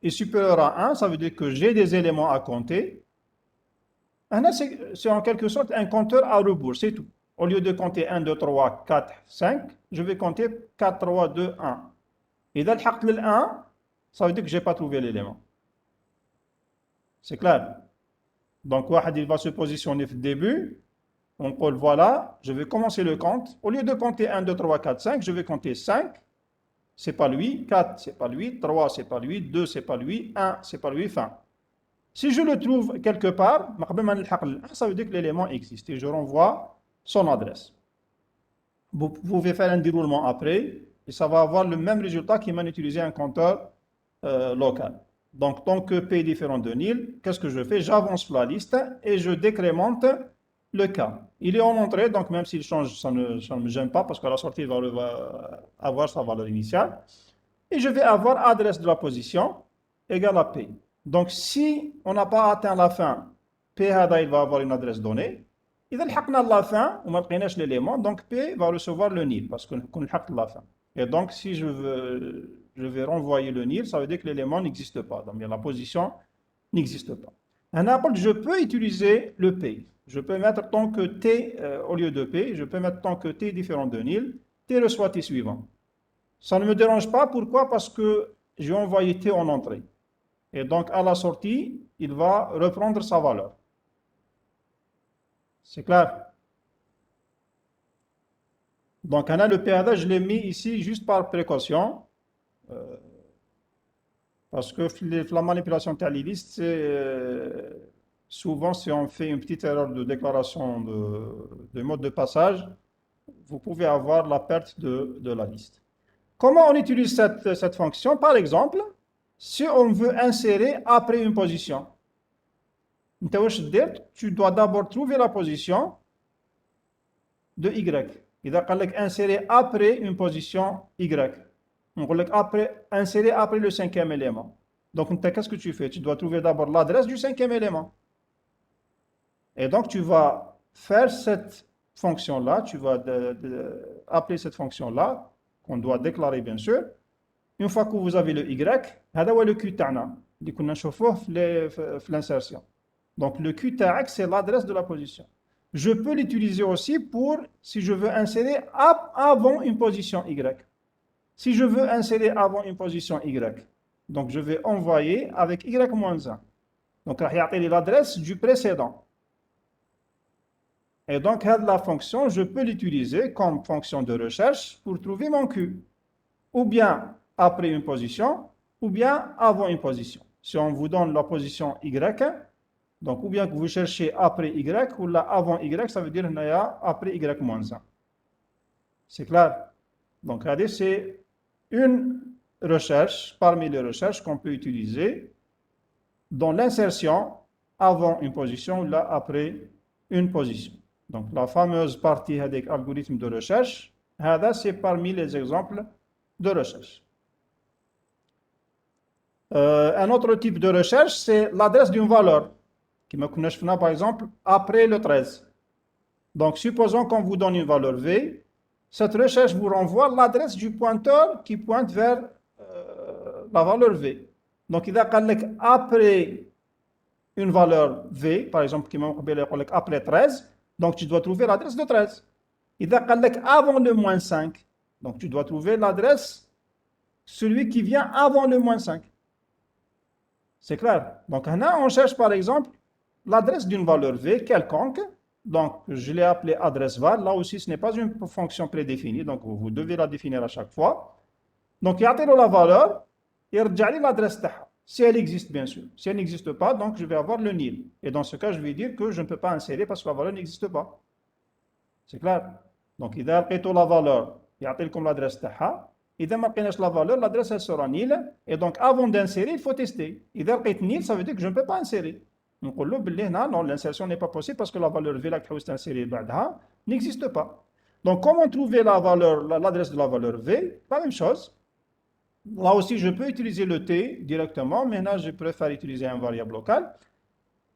est supérieur à 1, ça veut dire que j'ai des éléments à compter. C'est en quelque sorte un compteur à rebours, c'est tout. Au lieu de compter 1, 2, 3, 4, 5, je vais compter 4, 3, 2, 1. Et dans le 1, ça veut dire que je n'ai pas trouvé l'élément. C'est clair? Donc, il va se positionner au début. On colle, voilà, je vais commencer le compte. Au lieu de compter 1, 2, 3, 4, 5, je vais compter 5. C'est pas lui. 4, c'est pas lui. 3, c'est pas lui. 2, c'est pas lui. 1, c'est pas lui. Fin. Si je le trouve quelque part, ça veut dire que l'élément existe et je renvoie son adresse. Vous pouvez faire un déroulement après et ça va avoir le même résultat qu'il m'a utilisé un compteur local. Donc, tant que P est différent de nil, qu'est-ce que je fais? J'avance la liste et je décrémente le cas. Il est en entrée, donc même s'il change, ça ne me gêne pas parce qu'à la sortie, il va avoir sa valeur initiale. Et je vais avoir adresse de la position égale à P. Donc, si on n'a pas atteint la fin, P il va avoir une adresse donnée. Et dès la fin, on n'a pas l'élément, donc P va recevoir le nil parce qu'on a la fin. Et donc, si je vais renvoyer le nil, ça veut dire que l'élément n'existe pas. Donc, la position n'existe pas. Je peux utiliser le P. Je peux mettre tant que T au lieu de P, je peux mettre tant que T est différent de nil, T reçoit T suivant. Ça ne me dérange pas, pourquoi? Parce que j'ai envoyé T en entrée. Et donc, à la sortie, il va reprendre sa valeur. C'est clair? Donc, le PAD, je l'ai mis ici juste par précaution. Parce que la manipulation talibiste, souvent, si on fait une petite erreur de déclaration de mode de passage, vous pouvez avoir la perte de la liste. Comment on utilise cette fonction? Par exemple, si on veut insérer après une position, tu dois d'abord trouver la position de Y. Il va insérer après une position Y. On va insérer après le cinquième élément. Donc, qu'est-ce que tu fais? Tu dois trouver d'abord l'adresse du cinquième élément. Et donc, tu vas faire cette fonction-là, tu vas appeler cette fonction-là, qu'on doit déclarer bien sûr. Une fois que vous avez le Y, هذا هو le Q تاعنا اللي كنا نشوفوه في l'insertion. Donc, le Q tag, c'est l'adresse de la position. Je peux l'utiliser aussi pour, si je veux insérer avant une position Y. Si je veux insérer avant une position Y, Donc, je vais envoyer avec y-1. Donc, il y a l'adresse du précédent. Et donc, la fonction, je peux l'utiliser comme fonction de recherche pour trouver mon Q. Ou bien après une position, ou bien avant une position. Si on vous donne la position y, donc ou bien que vous cherchez après y, ou là avant y, ça veut dire qu'il y a après y-1. C'est clair? Donc, regardez, c'est une recherche parmi les recherches qu'on peut utiliser dans l'insertion avant une position ou là après une position. Donc, la fameuse partie avec algorithme de recherche, c'est parmi les exemples de recherche. Un autre type de recherche, c'est l'adresse d'une valeur, qui me connaît par exemple après le 13. Donc, supposons qu'on vous donne une valeur V, cette recherche vous renvoie l'adresse du pointeur qui pointe vers la valeur V. Donc, il y a après une valeur V, par exemple, qui m'a après 13, donc tu dois trouver l'adresse de 13. Il y a avant le moins 5, donc tu dois trouver l'adresse, celui qui vient avant le moins 5. C'est clair. Donc, là, on cherche par exemple l'adresse d'une valeur V quelconque. Donc, je l'ai appelée adresse val. Là aussi, ce n'est pas une fonction prédéfinie. Donc, vous devez la définir à chaque fois. Donc, il y a la valeur et l'adresse taha. Si elle existe, bien sûr. Si elle n'existe pas, donc je vais avoir le nil. Et dans ce cas, je vais dire que je ne peux pas insérer parce que la valeur n'existe pas. C'est clair. Donc, il y a la valeur, il y a comme l'adresse taha. Et dès que la valeur, l'adresse elle sera nil. Et donc, avant d'insérer, il faut tester. Et dès que nil, ça veut dire que je ne peux pas insérer. Donc, non, l'insertion n'est pas possible parce que la valeur V, n'existe pas. Donc, comment trouver la valeur, l'adresse de la valeur V? La même chose. Là aussi, je peux utiliser le T directement. Maintenant, je préfère utiliser un variable local.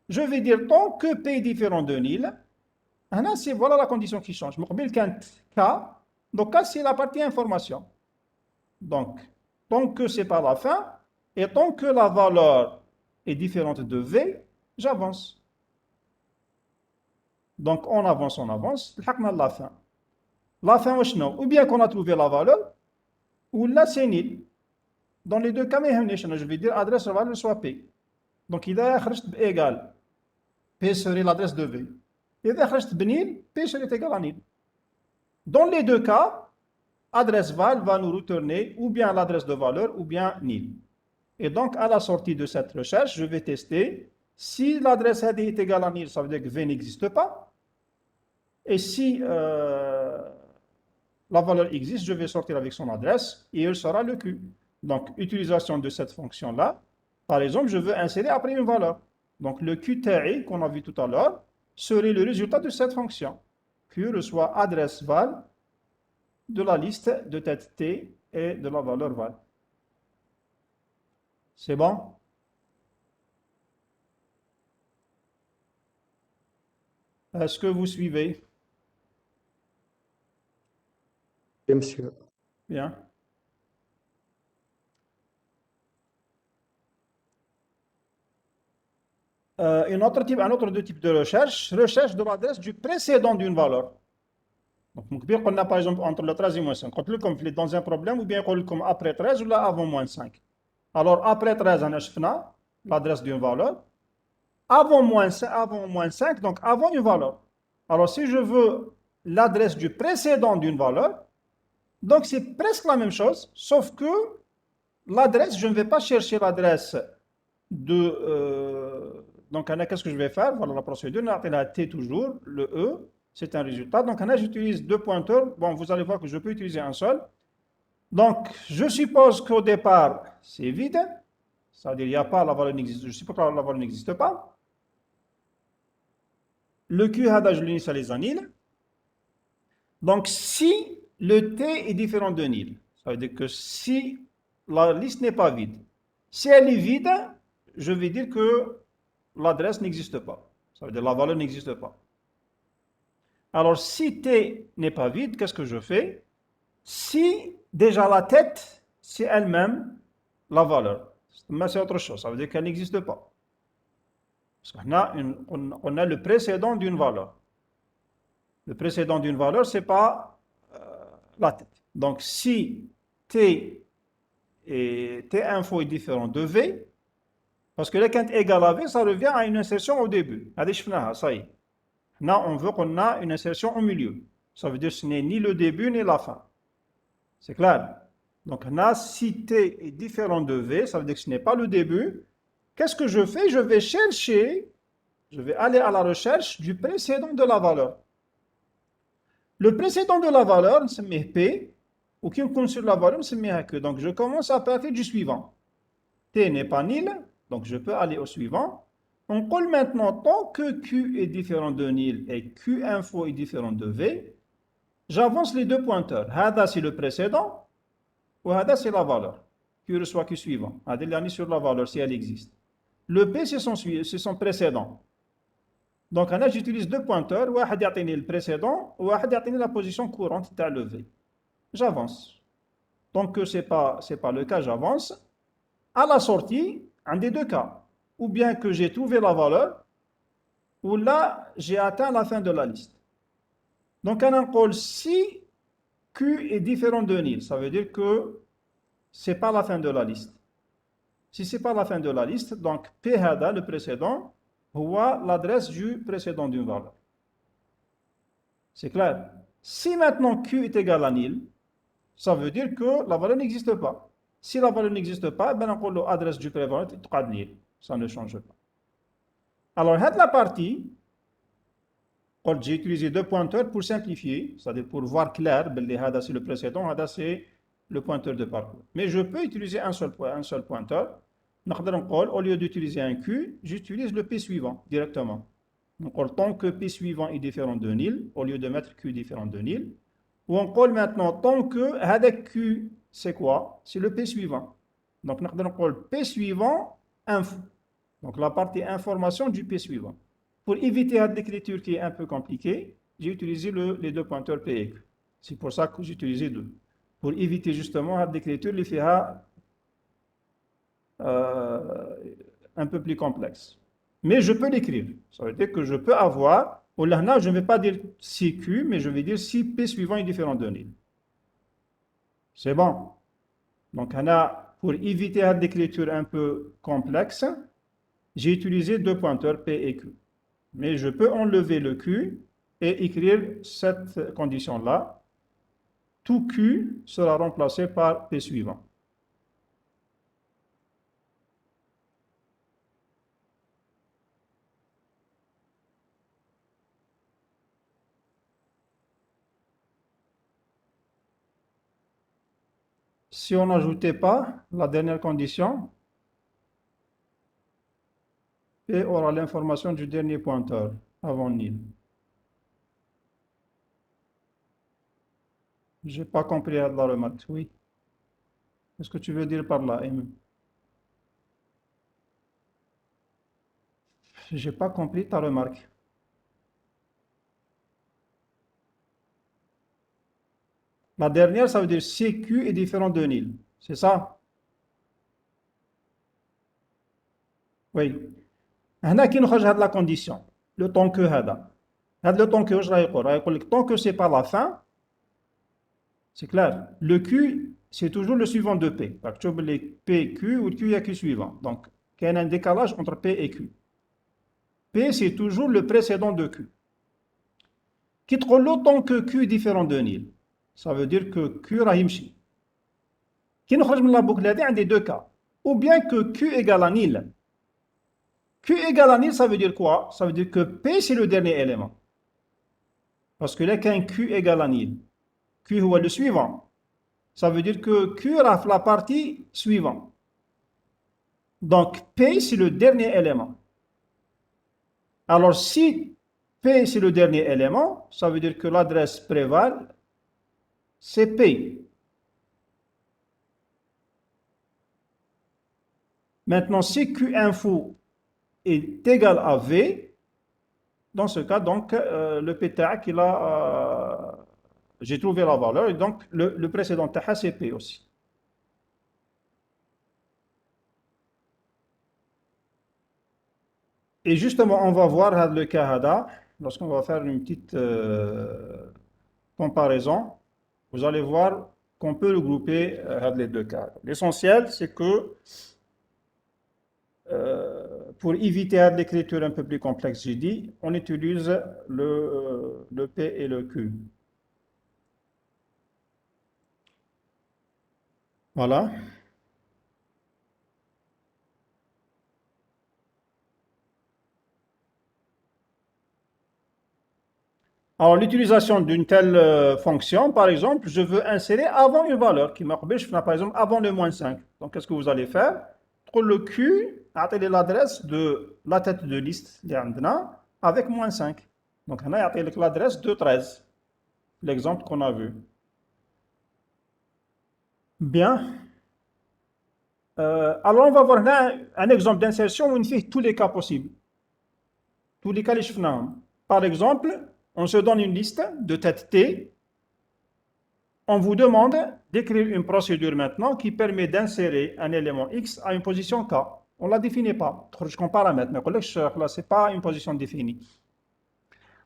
Je vais dire tant que P est différent de nil. C'est voilà la condition qui change. K. Donc, K, c'est la partie information. Donc, tant que c'est pas la fin, et tant que la valeur est différente de V, j'avance. Donc, on avance, la fin. La fin, ou bien qu'on a trouvé la valeur, ou là, c'est nil. Dans les deux cas, je vais dire adresse de valeur soit P. Donc, il a égal. P serait l'adresse de V. Et il P serait égal à nil. Dans les deux cas, adresse val va nous retourner ou bien l'adresse de valeur ou bien nil. Et donc, à la sortie de cette recherche, je vais tester si l'adresse est égale à nil, ça veut dire que V n'existe pas. Et si la valeur existe, je vais sortir avec son adresse et elle sera le Q. Donc, utilisation de cette fonction-là. Par exemple, je veux insérer après une valeur. Donc, le QTI qu'on a vu tout à l'heure serait le résultat de cette fonction. Q reçoit adresse val de la liste de tête T et de la valeur val. C'est bon? Est-ce que vous suivez? Oui, monsieur. Bien. Un autre type de recherche de l'adresse du précédent d'une valeur. Donc, on a par exemple entre le 13 et moins 5. Quand le conflit dans un problème, ou bien comme après 13 ou là avant moins 5. Alors, après 13, on a l'adresse d'une valeur. Avant moins 5, donc avant une valeur. Alors, si je veux l'adresse du précédent d'une valeur, donc c'est presque la même chose, sauf que l'adresse, je ne vais pas chercher l'adresse de... donc, qu'est-ce que je vais faire? Voilà la procédure. On a T toujours, le E, c'est un résultat. Donc, j'utilise deux pointeurs. Bon, vous allez voir que je peux utiliser un seul. Donc, je suppose qu'au départ, c'est vide. C'est-à-dire, il n'y a pas, la valeur n'existe. Je suppose que la valeur n'existe pas. Le Q, je l'initialise en nil. Donc, si le T est différent de nil, ça veut dire que si la liste n'est pas vide, si elle est vide, je vais dire que l'adresse n'existe pas. Ça veut dire que la valeur n'existe pas. Alors, si T n'est pas vide, qu'est-ce que je fais? Si déjà la tête, c'est elle-même la valeur. Mais c'est autre chose, ça veut dire qu'elle n'existe pas. Parce qu'on a le précédent d'une valeur. Le précédent d'une valeur, ce n'est pas la tête. Donc, si T et T info est différent de V, parce que là, quand égal à V, ça revient à une insertion au début. Ça y est. Là, on veut qu'on a une insertion au milieu. Ça veut dire que ce n'est ni le début ni la fin. C'est clair? Donc, là, si T est différent de V, ça veut dire que ce n'est pas le début. Qu'est-ce que je fais? Je vais chercher, je vais aller à la recherche du précédent de la valeur. Le précédent de la valeur, c'est P, ou qui compte sur la valeur, c'est que. Donc, je commence à partir du suivant. T n'est pas nil, donc je peux aller au suivant. On colle maintenant, tant que Q est différent de nil et Q info est différent de V, j'avance les deux pointeurs. Hada c'est le précédent, ou Hada c'est la valeur. Q reçoit Q suivant. Hada sur la valeur si elle existe. Le P c'est son précédent. Donc là j'utilise deux pointeurs, ou Hada le précédent, ou Hada la position courante de le V. J'avance. Tant que ce n'est pas le cas, j'avance. À la sortie, un des deux cas, ou bien que j'ai trouvé la valeur, ou là, j'ai atteint la fin de la liste. Donc, on colle si Q est différent de nil, ça veut dire que ce n'est pas la fin de la liste. Si ce n'est pas la fin de la liste, donc P hada, le précédent, voit l'adresse du précédent d'une valeur. C'est clair? Si maintenant Q est égal à nil, ça veut dire que la valeur n'existe pas. Si la valeur n'existe pas, ben on colle l'adresse du précédent, ça ne change pas. Alors, la partie, j'ai utilisé deux pointeurs pour simplifier, c'est-à-dire pour voir clair, hada c'est le précédent, hada c'est le pointeur de parcours. Mais je peux utiliser un seul pointeur. Au lieu d'utiliser un Q, j'utilise le P suivant directement. Donc, tant que P suivant est différent de nil, au lieu de mettre Q différent de nil, ou on colle maintenant tant que hada Q, c'est quoi? C'est le P suivant. Donc, on colle P suivant info. Donc, la partie information du P suivant. Pour éviter l'écriture qui est un peu compliquée, j'ai utilisé les deux pointeurs P et Q. C'est pour ça que j'ai utilisé deux. Pour éviter justement l'écriture, les FIA un peu plus complexe. Mais je peux l'écrire. Ça veut dire que je peux avoir, au lahna, je ne vais pas dire si Q, mais je vais dire si P suivant est différent de nil. C'est bon. Donc, pour éviter l'écriture un peu complexe, j'ai utilisé deux pointeurs P et Q. Mais je peux enlever le Q et écrire cette condition-là. Tout Q sera remplacé par P suivant. Si on n'ajoutait pas la dernière condition, P aura l'information du dernier pointeur avant nil. Je n'ai pas compris la remarque, oui. Qu'est-ce que tu veux dire par là, M? Je n'ai pas compris ta remarque. La dernière, ça veut dire si Q est différent de nil. C'est ça? Oui. هنا كي نخرج هاد la condition, le temps que هذا. هاد le temps que واش راه يقول tant que c'est pas la fin, c'est clair. Le Q, c'est toujours le suivant de P. Donc, tu les P, Q ou Q, il y a Q suivant. Donc, il y a un décalage entre P et Q. P, c'est toujours le précédent de Q. Qui trouve l'autant que Q est différent de nil. Ça veut dire que Q rahimchi. Qui nous rejoint la boucle, il y a des deux cas. Ou bien que Q égale à nil. Q égale à nil, ça veut dire quoi? Ça veut dire que P, c'est le dernier élément. Parce que là, quand Q égale à nil, Q est le suivant. Ça veut dire que Q a la partie suivante. Donc, P, c'est le dernier élément. Alors, si P, c'est le dernier élément, ça veut dire que l'adresse prévale, c'est P. Maintenant, si Q info est égal à V, dans ce cas, donc, le PTA, j'ai trouvé la valeur, et donc, le précédent TH, c'est P aussi. Et justement, on va voir le cas Hada, lorsqu'on va faire une petite comparaison. Vous allez voir qu'on peut regrouper les deux cas. L'essentiel, c'est que pour éviter l'écriture un peu plus complexe, j'ai dit, on utilise le P et le Q. Voilà. Alors, l'utilisation d'une telle fonction, par exemple, je veux insérer avant une valeur qui m'empêche, par exemple, avant le moins 5. Donc, qu'est-ce que vous allez faire? Pour le Q, attendez l'adresse de la tête de liste avec moins 5. Donc, on a l'adresse de 13, l'exemple qu'on a vu. Bien. Alors, on va voir là un exemple d'insertion où on fait tous les cas possibles. Tous les cas, les chiffres. Par exemple, on se donne une liste de têtes T. On vous demande d'écrire une procédure maintenant qui permet d'insérer un élément X à une position K. On ne la définit pas. Je compare paramètre, mais là, ce n'est pas une position définie.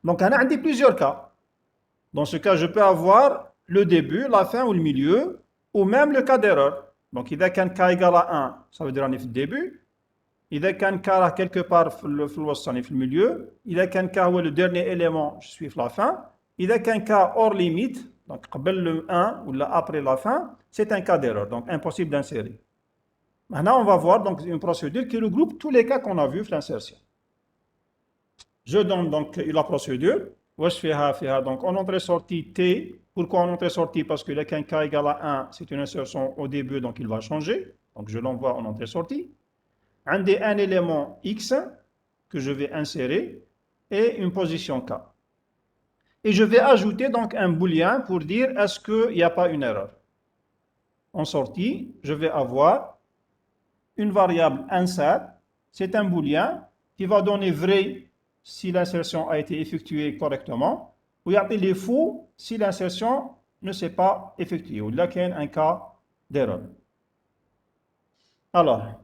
Donc, on a plusieurs cas. Dans ce cas, je peux avoir le début, la fin ou le milieu, ou même le cas d'erreur. Donc, il y a qu'un K égale à 1, ça veut dire qu'on est au début. Il y a qu'un cas quelque part le milieu. Il y a qu'un cas où le dernier élément, je suis à la fin. Il y a qu'un cas hors limite, donc le 1 ou après la fin, c'est un cas d'erreur, donc impossible d'insérer. Maintenant, on va voir donc une procédure qui regroupe tous les cas qu'on a vus l'insertion. Je donne donc la procédure. Donc en entrée-sortie T. Pourquoi en entrée-sortie? Parce qu'il y a qu'un cas égal à 1, c'est une insertion au début, donc il va changer. Donc je l'envoie en entrée-sortie. Un élément X que je vais insérer et une position K. Et je vais ajouter donc un booléen pour dire est-ce qu'il n'y a pas une erreur. En sortie, je vais avoir une variable insert. C'est un booléen qui va donner vrai si l'insertion a été effectuée correctement, ou il y a les faux si l'insertion ne s'est pas effectuée, ou là qu'il y a un cas d'erreur. Alors,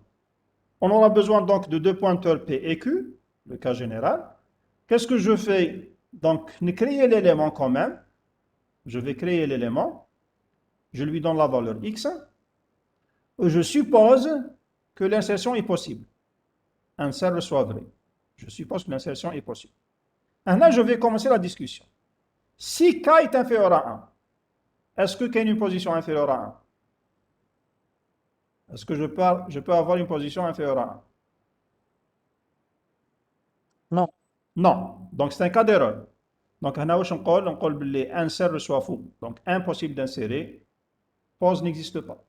on aura besoin donc de deux pointeurs P et Q, le cas général. Qu'est-ce que je fais? Donc, créer l'élément quand même. Je vais créer l'élément. Je lui donne la valeur X. Et je suppose que l'insertion est possible. Insert soit vrai. Je suppose que l'insertion est possible. Maintenant, je vais commencer la discussion. Si K est inférieur à 1, est-ce que K a une position inférieure à 1? Est-ce que je peux avoir une position inférieure à 1? Non. Non. Donc, c'est un cas d'erreur. Donc, on dit insert soit faux. Donc, impossible d'insérer. Pause n'existe pas.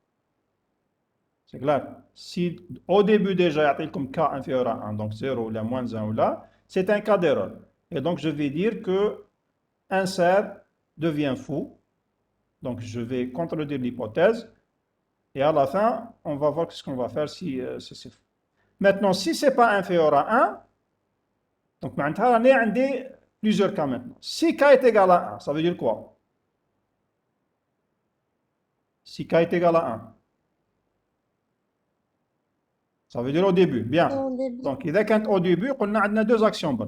C'est clair. Si au début déjà, il y a comme K inférieur à 1, donc 0 ou là, moins 1 ou là, c'est un cas d'erreur. Et donc, je vais dire que insert devient faux. Donc, je vais contredire l'hypothèse. Et à la fin, on va voir ce qu'on va faire si c'est faux. Maintenant, si ce n'est pas inférieur à 1, donc maintenant, on a plusieurs cas maintenant. Si K est égal à 1, ça veut dire quoi? Si K est égal à 1. Ça veut dire au début. Bien. Donc, au début, on a deux actions.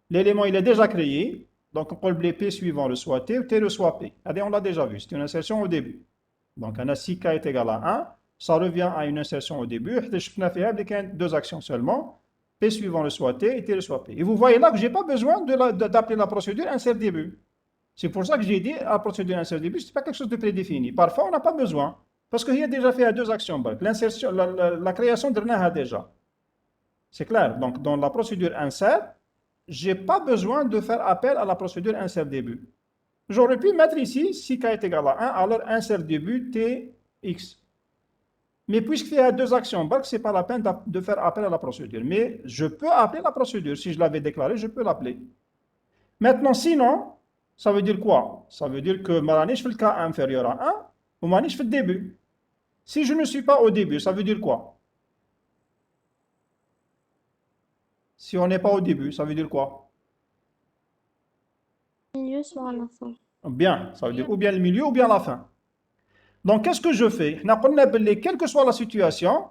L'élément, il est déjà créé. Donc, on peut le P suivant le soit T ou T le soit P. On l'a déjà vu. C'est une insertion au début. Donc, on a si K est égal à 1. Ça revient à une insertion au début. On a fait deux actions seulement. P suivant le soit T et T le soit P. Et vous voyez là que je n'ai pas besoin d'appeler la procédure insert début. C'est pour ça que j'ai dit la procédure insert début, ce n'est pas quelque chose de prédéfini. Parfois, on n'a pas besoin. Parce qu'il y a déjà fait deux actions. L'insertion, la création de a déjà. C'est clair. Donc, dans la procédure insert, je n'ai pas besoin de faire appel à la procédure insert début. J'aurais pu mettre ici, si K est égal à 1, alors insert début TX. Mais puisqu'il y a deux actions, ce n'est pas la peine de faire appel à la procédure. Mais je peux appeler la procédure. Si je l'avais déclarée, je peux l'appeler. Maintenant, sinon, ça veut dire quoi? Ça veut dire que Maranish fait le cas inférieur à 1 ou Maranish fait le début. Si je ne suis pas au début, ça veut dire quoi? Si on n'est pas au début, ça veut dire quoi? Milieu soit à la fin. Bien, ça veut dire ou bien le milieu ou bien la fin. Donc, qu'est-ce que je fais? Quelle que soit la situation,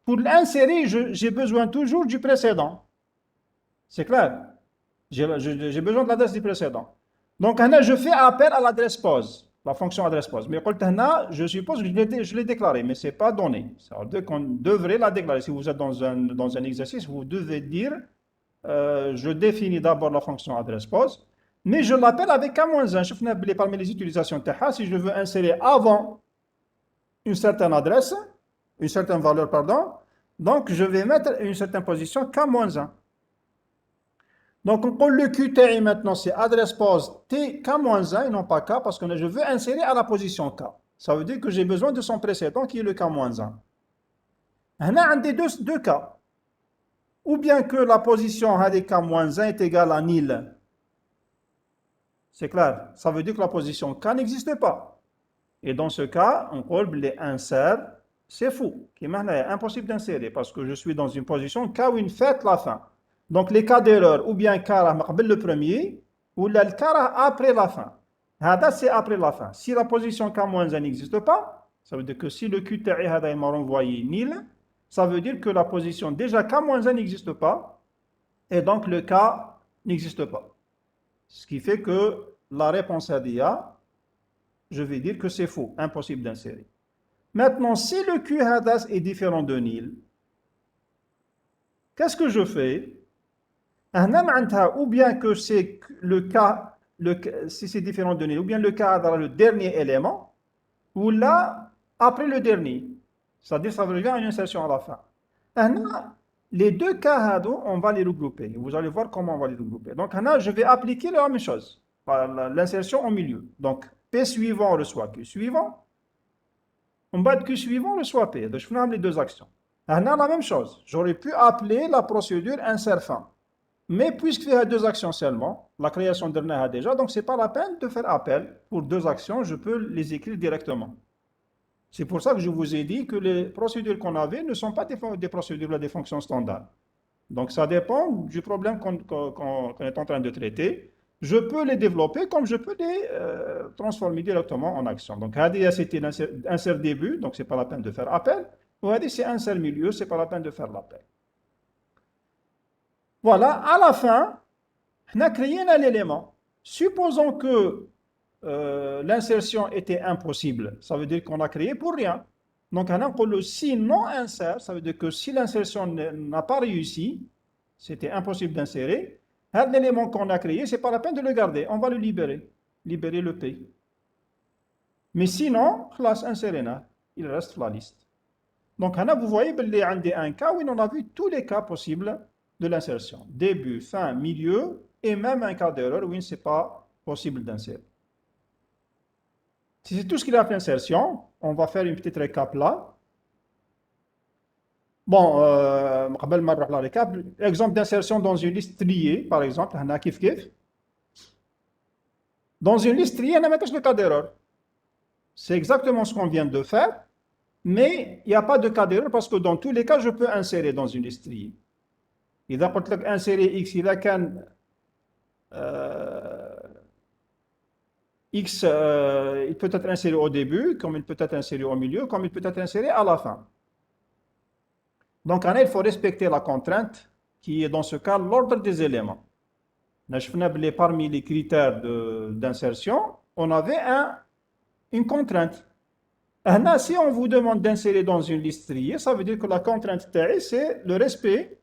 pour l'insérer, j'ai besoin toujours du précédent. C'est clair? J'ai besoin de l'adresse du précédent. Donc, je fais appel à l'adresse pause. la fonction adresse pose. Mais je suppose que je l'ai déclaré, mais ce n'est pas donné. Ça veut dire qu'on devrait la déclarer. Si vous êtes dans un exercice, vous devez dire je définis d'abord la fonction adresse pose, mais je l'appelle avec K-1. Je fais parmi les utilisations TH, si je veux insérer avant une certaine adresse, une certaine valeur, pardon, donc je vais mettre une certaine position K-1. Donc, le QTI maintenant, c'est adresse pose T K-1 et non pas K, parce que je veux insérer à la position K. Ça veut dire que j'ai besoin de son précédent qui est le K-1. On a deux cas. Ou bien que la position K-1 est égale à nil. C'est clair. Ça veut dire que la position K n'existe pas. Et dans ce cas, on colbe les insère. C'est fou. C'est impossible d'insérer parce que je suis dans une position K où une fête la fin. Donc les cas d'erreur, ou bien K le premier, ou le K après la fin. C'est après la fin. Si la position K-1 n'existe pas, ça veut dire que si le QTI m'a renvoyé nil, ça veut dire que la position déjà K-1 n'existe pas, et donc le K n'existe pas. Ce qui fait que la réponse ADA, je vais dire que c'est faux, impossible d'insérer. Maintenant, si le Q est différent de nil, qu'est-ce que je fais? Ou bien que c'est le cas, si c'est différent de nil, ou bien le cas dans le dernier élément, ou là, après le dernier. C'est-à-dire ça revient à une insertion à la fin. Les deux cas, on va les regrouper. Vous allez voir comment on va les regrouper. Donc, je vais appliquer la même chose. L'insertion au milieu. Donc, P suivant reçoit Q suivant. En bas de Q suivant reçoit P. Donc, je fais les deux actions. La même chose. J'aurais pu appeler la procédure insert fin. Mais puisqu'il y a deux actions seulement, la création de a déjà, donc ce n'est pas la peine de faire appel. Pour deux actions, je peux les écrire directement. C'est pour ça que je vous ai dit que les procédures qu'on avait ne sont pas des procédures, des fonctions standards. Donc ça dépend du problème qu'on est en train de traiter. Je peux les développer comme je peux les transformer directement en action. Donc Hadia c'était insert début, donc ce n'est pas la peine de faire appel. Ou Hadia c'est insert milieu, ce n'est pas la peine de faire l'appel. Voilà, à la fin, on a créé un élément. Supposons que l'insertion était impossible, ça veut dire qu'on a créé pour rien. Donc, on a le si non insert, ça veut dire que si l'insertion n'a pas réussi, c'était impossible d'insérer, un élément qu'on a créé, ce n'est pas la peine de le garder, on va le libérer le P. Mais sinon, classe insérena, il reste la liste. Donc, vous voyez, il y a un cas où on a vu tous les cas possibles de l'insertion. Début, fin, milieu, et même un cas d'erreur où il n'est pas possible d'insérer. Si c'est tout ce qu'il a fait insertion, on va faire une petite récap là. Bon, la récap, exemple d'insertion dans une liste triée, par exemple, on a kif. Dans une liste triée, on a le cas d'erreur. C'est exactement ce qu'on vient de faire, mais il n'y a pas de cas d'erreur parce que dans tous les cas, je peux insérer dans une liste triée. Il a insérer X, il a qu'un X, il peut être inséré au début, comme il peut être inséré au milieu, comme il peut être inséré à la fin. Donc, il faut respecter la contrainte qui est dans ce cas l'ordre des éléments. Parmi les critères d'insertion, on avait une contrainte. Si on vous demande d'insérer dans une liste triée, ça veut dire que la contrainte TI, c'est le respect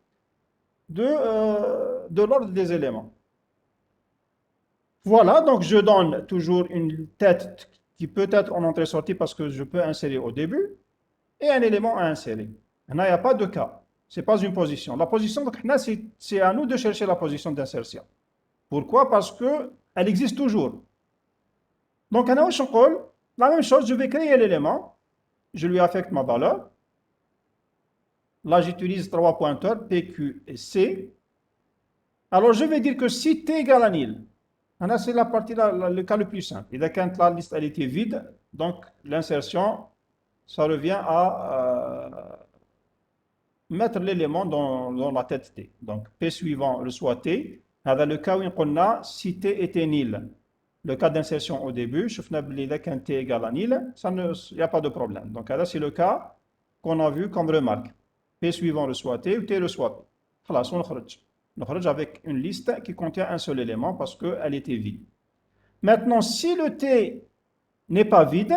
de l'ordre des éléments. Voilà, donc je donne toujours une tête qui peut être en entrée-sortie parce que je peux insérer au début et un élément à insérer. Il n'y a pas de cas. Ce n'est pas une position. La position, c'est à nous de chercher la position d'insertion. Pourquoi? Parce qu'elle existe toujours. Donc, la même chose, je vais créer l'élément, je lui affecte ma valeur. Là, j'utilise 3 pointeurs, P, Q et C. Alors, je vais dire que si T égale à nil, c'est la partie, le cas le plus simple. Et quand la liste elle était vide, donc l'insertion, ça revient à mettre l'élément dans la tête T. Donc, P suivant reçoit T. Dans le cas où on a, si T était nil, le cas d'insertion au début, je fais quand T égale à nil, il n'y a pas de problème. Donc, là, c'est le cas qu'on a vu comme remarque. P suivant reçoit T ou T reçoit P. Voilà, on خرج avec une liste qui contient un seul élément parce qu'elle était vide. Maintenant, si le T n'est pas vide,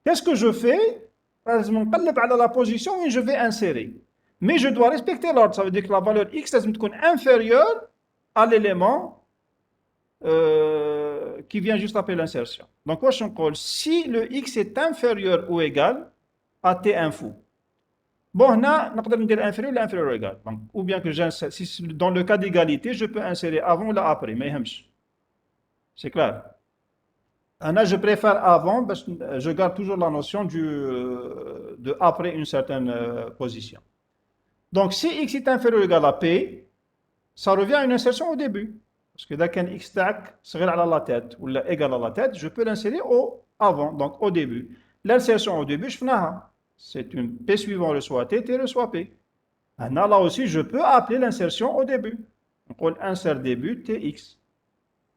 qu'est-ce que je fais? Je m'enqalib على la position où je vais insérer. Mais je dois respecter l'ordre. Ça veut dire que la valeur x لازم تكون inférieure à l'élément qui vient juste après l'insertion. Donc, واش نقول? Si le x est inférieur ou égal à t info. Bon, هنا نقدر ندير inférieur ou inférieur ou égal. Donc, ou bien que j'insère, si dans le cas d'égalité, je peux insérer avant ou là après, mais يهمش. C'est clair. Là, je préfère avant, parce que je garde toujours la notion de après une certaine position. Donc, si x est inférieur ou égal à p, ça revient à une insertion au début. Parce que dès qu'un x tac serait à la tête ou égal à la tête, je peux l'insérer avant, donc au début. L'insertion au début, je fais c'est une p suivant reçoit t, t reçoit p. Là aussi, je peux appeler l'insertion au début. Donc, on insère début tx.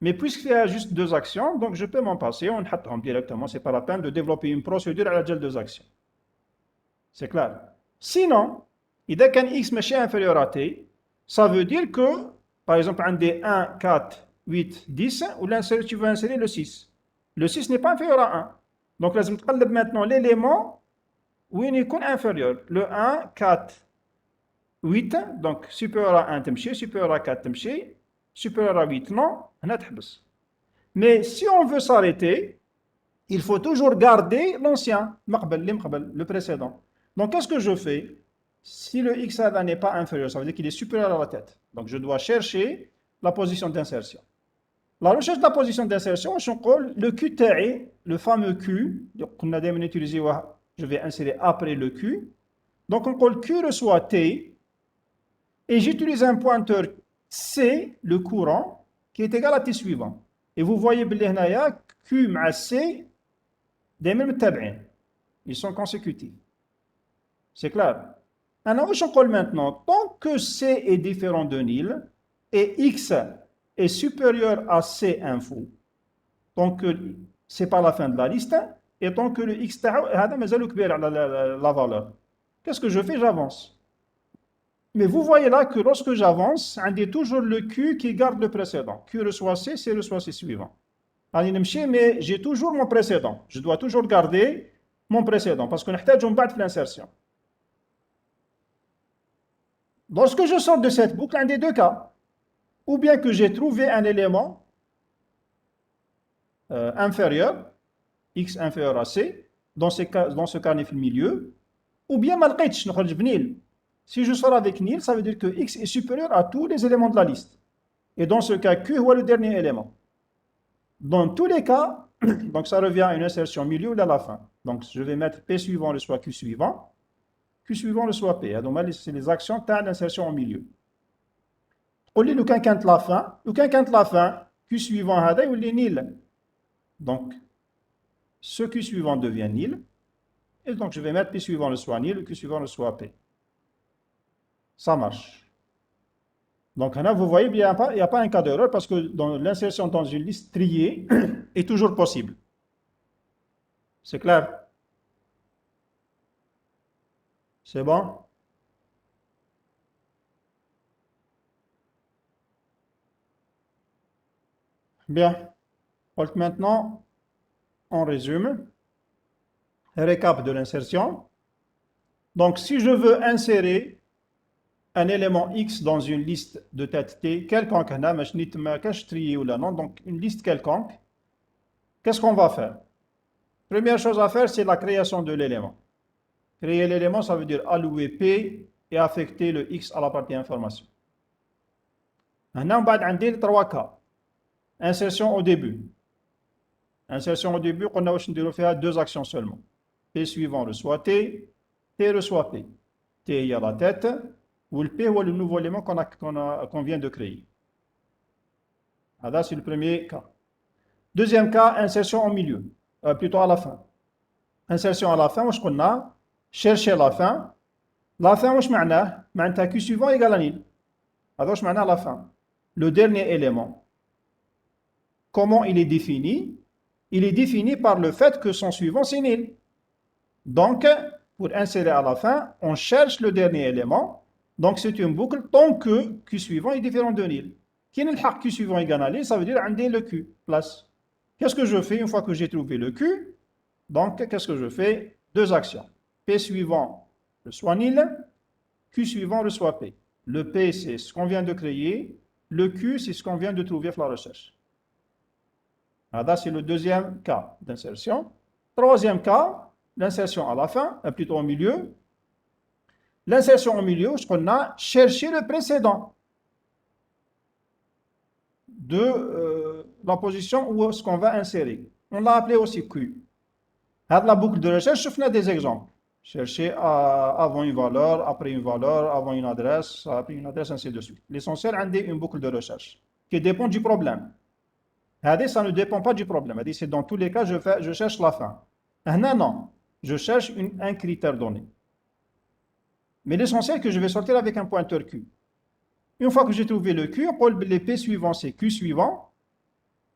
Mais puisqu'il y a juste deux actions, donc je peux m'en passer, on le directement, c'est pas la peine de développer une procédure à la deux actions. C'est clair. Sinon, dès qu'un x est inférieur à t, ça veut dire que, par exemple, un des 1, 4, 8, 10, ou tu veux insérer le 6. Le 6 n'est pas inférieur à 1. Donc, là, je vais maintenant l'élément où il est inférieur. Le 1, 4, 8, donc supérieur à 1, supérieur à 4, supérieur à 8, non, mais si on veut s'arrêter, il faut toujours garder l'ancien, le précédent. Donc, qu'est-ce que je fais? Si le x n'est pas inférieur, ça veut dire qu'il est supérieur à la tête. Donc, je dois chercher la position d'insertion. La recherche de la position d'insertion, le Q, le fameux Q, qu'on a déjà utilisé, je vais insérer après le Q. Donc, on colle Q reçoit T, et j'utilise un pointeur C, le courant, qui est égal à T suivant. Et vous voyez, Q et C, des mêmes tablins. Ils sont consécutifs. C'est clair? Alors, je colle maintenant, tant que C est différent de nil, et X est supérieur à C info, tant que c'est pas la fin de la liste, et tant que le X la valeur. Qu'est-ce que je fais? J'avance. Mais vous voyez là que lorsque j'avance, on a toujours le Q qui garde le précédent. Q reçoit C, C reçoit C suivant. Mais j'ai toujours mon précédent. Je dois toujours garder mon précédent parce qu'on a de l'insertion. Lorsque je sors de cette boucle, un des deux cas, ou bien que j'ai trouvé un élément inférieur, X inférieur à C, dans ce cas, il milieu, ou bien malgré si je sors avec nil, ça veut dire que x est supérieur à tous les éléments de la liste. Et dans ce cas, q est le dernier élément. Dans tous les cas, donc ça revient à une insertion au milieu ou à la fin. Donc je vais mettre p suivant le soit q suivant le soit p. Donc c'est les actions d'insertion au milieu. Au lieu de la fin, q suivant il est nil. Donc ce q suivant devient nil. Et donc je vais mettre p suivant le soit nil, q suivant le soit p. Ça marche. Donc là, vous voyez, il n'y a pas un cas d'erreur parce que l'insertion dans une liste triée est toujours possible. C'est clair? C'est bon? Bien. Maintenant, on résume. Récap de l'insertion. Donc, si je veux insérer un élément X dans une liste de tête T, quelconque, donc une liste quelconque, qu'est-ce qu'on va faire? Première chose à faire, c'est la création de l'élément. Créer l'élément, ça veut dire allouer P et affecter le X à la partie information. Maintenant, on va dire 3 cas. Insertion au début. Insertion au début, on a faire deux actions seulement. P suivant reçoit T, T reçoit P. T, il y a la tête, ou le P ou le nouveau élément qu'on vient de créer. C'est le premier cas. Deuxième cas, insertion au milieu, plutôt à la fin. Insertion à la fin, je qu'on a chercher la fin. La fin, je m'en Q suivant égale à nil. Alors, je m'en à la fin. Le dernier élément. Comment il est défini? Il est défini par le fait que son suivant, c'est nil. Donc, pour insérer à la fin, on cherche le dernier élément. Donc, c'est une boucle tant que Q suivant est différent de nil. Qui n'est le Q suivant égal à nil, ça veut dire un le Q, place. Qu'est-ce que je fais une fois que j'ai trouvé le Q? Donc, qu'est-ce que je fais? Deux actions. P suivant reçoit nil, Q suivant reçoit P. Le P, c'est ce qu'on vient de créer. Le Q, c'est ce qu'on vient de trouver pour la recherche. Là, c'est le deuxième cas d'insertion. Troisième cas, l'insertion à la fin, plutôt au milieu. L'insertion au milieu, ce qu'on a cherché le précédent de la position où ce qu'on va insérer. On l'a appelé aussi Q. Dans la boucle de recherche, je fais des exemples. Chercher avant une valeur, après une valeur, avant une adresse, après une adresse, ainsi de suite. L'essentiel, c'est une boucle de recherche qui dépend du problème. Ça ne dépend pas du problème. C'est dans tous les cas, je cherche la fin. Non, je cherche un critère donné. Mais l'essentiel, c'est que je vais sortir avec un pointeur Q. Une fois que j'ai trouvé le Q, les P suivants, c'est Q suivant,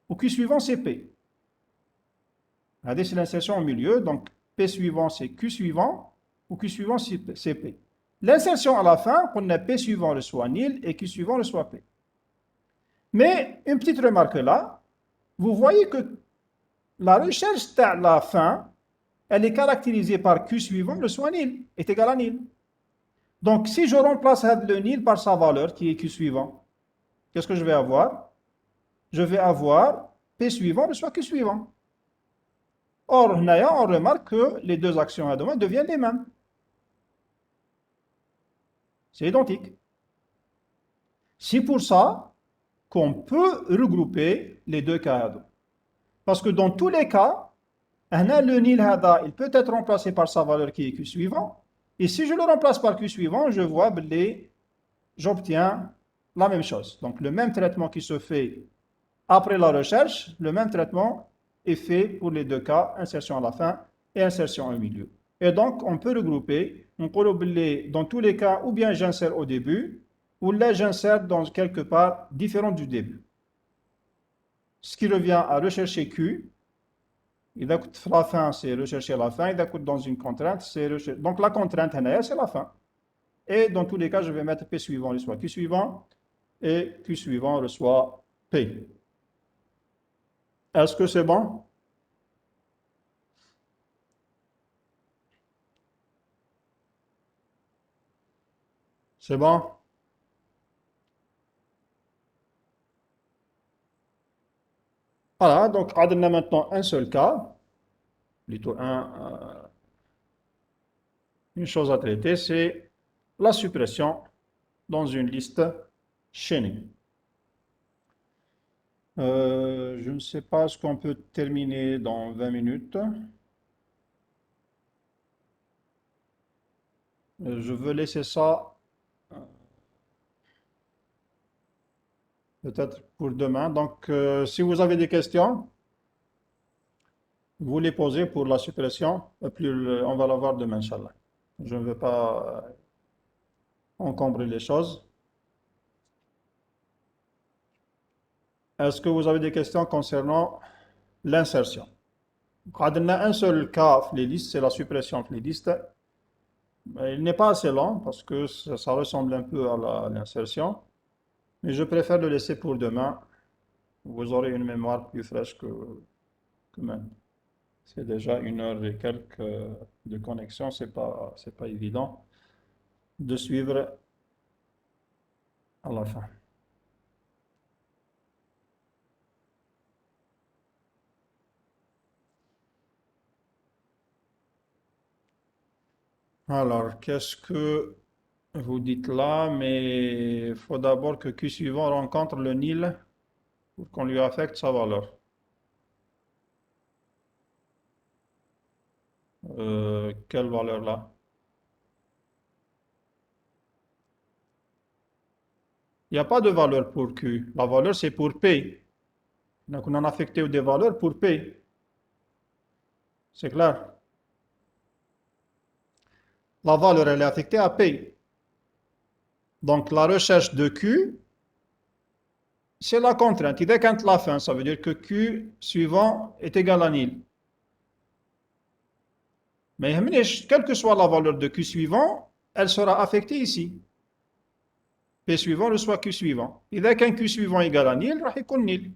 ou Q suivant, c'est P. C'est l'insertion au milieu, donc P suivant, c'est Q suivant, ou Q suivant, c'est P. L'insertion à la fin, on a P suivant reçoit nil et Q suivant reçoit P. Mais une petite remarque là, vous voyez que la recherche à la fin, elle est caractérisée par Q suivant reçoit nil, est égal à nil. Donc, si je remplace le nil par sa valeur, qui est Q suivant, qu'est-ce que je vais avoir? Je vais avoir P suivant reçoit Q suivant. Or, on remarque que les deux actions à demain deviennent les mêmes. C'est identique. C'est pour ça qu'on peut regrouper les deux cas à deux. Parce que dans tous les cas, le nil hada, il peut être remplacé par sa valeur qui est Q suivant. Et si je le remplace par Q suivant, j'obtiens la même chose. Donc le même traitement qui se fait après la recherche, le même traitement est fait pour les deux cas, insertion à la fin et insertion au milieu. Et donc on peut regrouper, dans tous les cas, ou bien j'insère au début, ou là j'insère dans quelque part différent du début. Ce qui revient à rechercher Q. Il a la fin, c'est rechercher la fin. Il a dans une contrainte, c'est rechercher. Donc la contrainte, c'est la fin. Et dans tous les cas, je vais mettre P suivant reçoit Q suivant et Q suivant reçoit P. Est-ce que c'est bon? C'est bon? Voilà, donc on a maintenant un seul cas, plutôt une chose à traiter, c'est la suppression dans une liste chaînée. Je ne sais pas ce qu'on peut terminer dans 20 minutes. Je veux laisser ça peut-être pour demain. Donc, si vous avez des questions, vous les posez pour la suppression, et puis on va la voir demain, Inch'Allah. Je ne veux pas encombrer les choses. Est-ce que vous avez des questions concernant l'insertion? Quand on a un seul cas, les listes, c'est la suppression des listes. Il n'est pas assez long parce que ça ressemble un peu à l'insertion. Mais je préfère le laisser pour demain. Vous aurez une mémoire plus fraîche que même. C'est déjà 1 heure et quelques de connexion. C'est pas évident de suivre à la fin. Alors, qu'est-ce que vous dites là? Mais il faut d'abord que Q suivant rencontre le nil pour qu'on lui affecte sa valeur. Quelle valeur là? Il n'y a pas de valeur pour Q. La valeur, c'est pour P. Donc, on en a affecté des valeurs pour P. C'est clair? La valeur, elle est affectée à P. Donc, la recherche de Q, c'est la contrainte. Il décante la fin. Ça veut dire que Q suivant est égal à nil. Mais quelle que soit la valeur de Q suivant, elle sera affectée ici. P suivant reçoit Q suivant. Il qu'un Q suivant égal à nil, il va nil.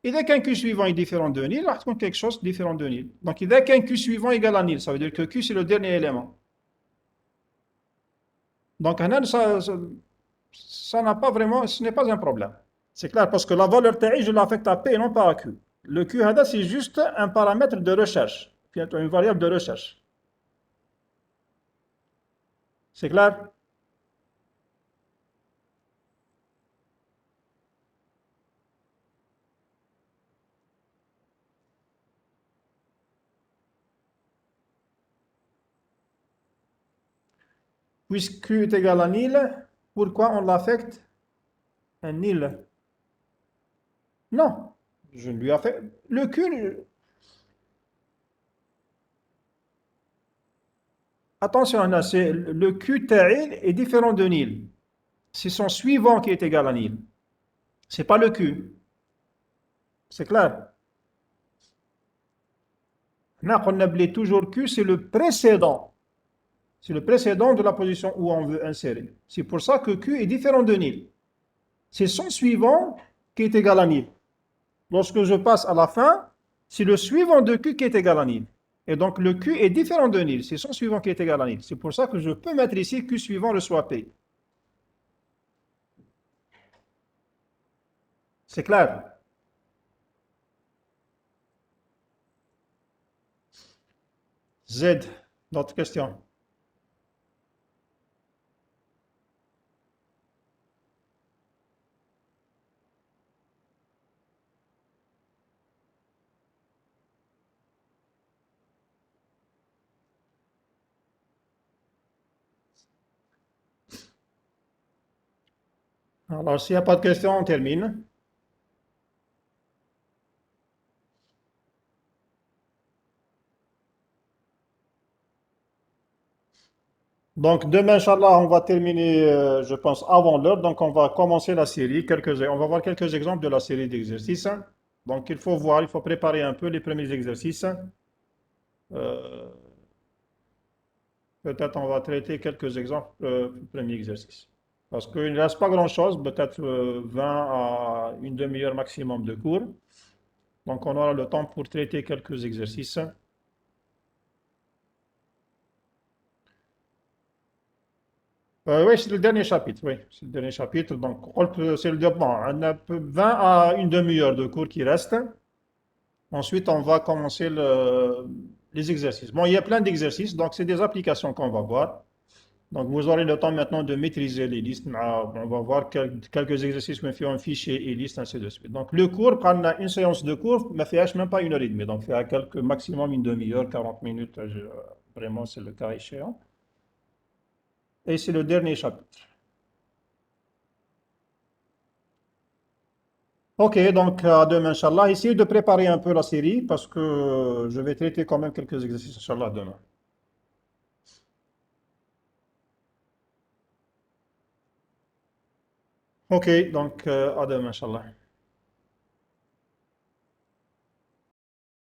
إذا كان Q suivant est différent de nil, راح تكون quelque chose différent de nil. Donc إذا كان Q suivant égale à nil, ça veut dire que Q c'est le dernier élément. Donc هنا ça n'a pas vraiment, ce n'est pas un problème. C'est clair parce que la valeur TI, je l'affecte à P et non pas à Q. Le Q هذا c'est juste un paramètre de recherche, une variable de recherche. C'est clair? Puisque Q est égal à nil, pourquoi on l'affecte un nil? Non, je lui affecte. Le Q, attention, Anna, le Q ta'il est différent de nil. C'est son suivant qui est égal à nil. C'est pas le Q. C'est clair? Là, on oublie toujours Q, c'est le précédent. C'est le précédent de la position où on veut insérer. C'est pour ça que Q est différent de nil. C'est son suivant qui est égal à nil. Lorsque je passe à la fin, c'est le suivant de Q qui est égal à nil. Et donc le Q est différent de nil. C'est son suivant qui est égal à nil. C'est pour ça que je peux mettre ici Q suivant reçoit P. C'est clair? Z, d'autres questions? Alors, s'il n'y a pas de questions, on termine. Donc, demain, Inch'Allah, on va terminer, je pense, avant l'heure. Donc, on va commencer la série. On va voir quelques exemples de la série d'exercices. Donc, il faut voir, il faut préparer un peu les premiers exercices. Euh, Peut-être on va traiter quelques exemples du premier exercice. Parce qu'il ne reste pas grand-chose, peut-être 20 à une demi-heure maximum de cours. Donc, on aura le temps pour traiter quelques exercices. Oui, c'est le dernier chapitre, oui, c'est le dernier chapitre. Donc, c'est le développement. On a 20 à une demi-heure de cours qui reste. Ensuite, on va commencer les exercices. Bon, il y a plein d'exercices, donc c'est des applications qu'on va voir. Donc, vous aurez le temps maintenant de maîtriser les listes. On va voir quelques exercices, mais fait un fichier et liste, ainsi de suite. Donc, le cours, prendre une séance de cours, ne fait même pas une heure et demie. Donc, fait à quelques maximum une demi-heure, 40 minutes. Vraiment, c'est le cas échéant. Et c'est le dernier chapitre. Ok, donc à demain, Inch'Allah. Essayez de préparer un peu la série parce que je vais traiter quand même quelques exercices, Inch'Allah, demain. Ok, donc à demain, Inch'Allah.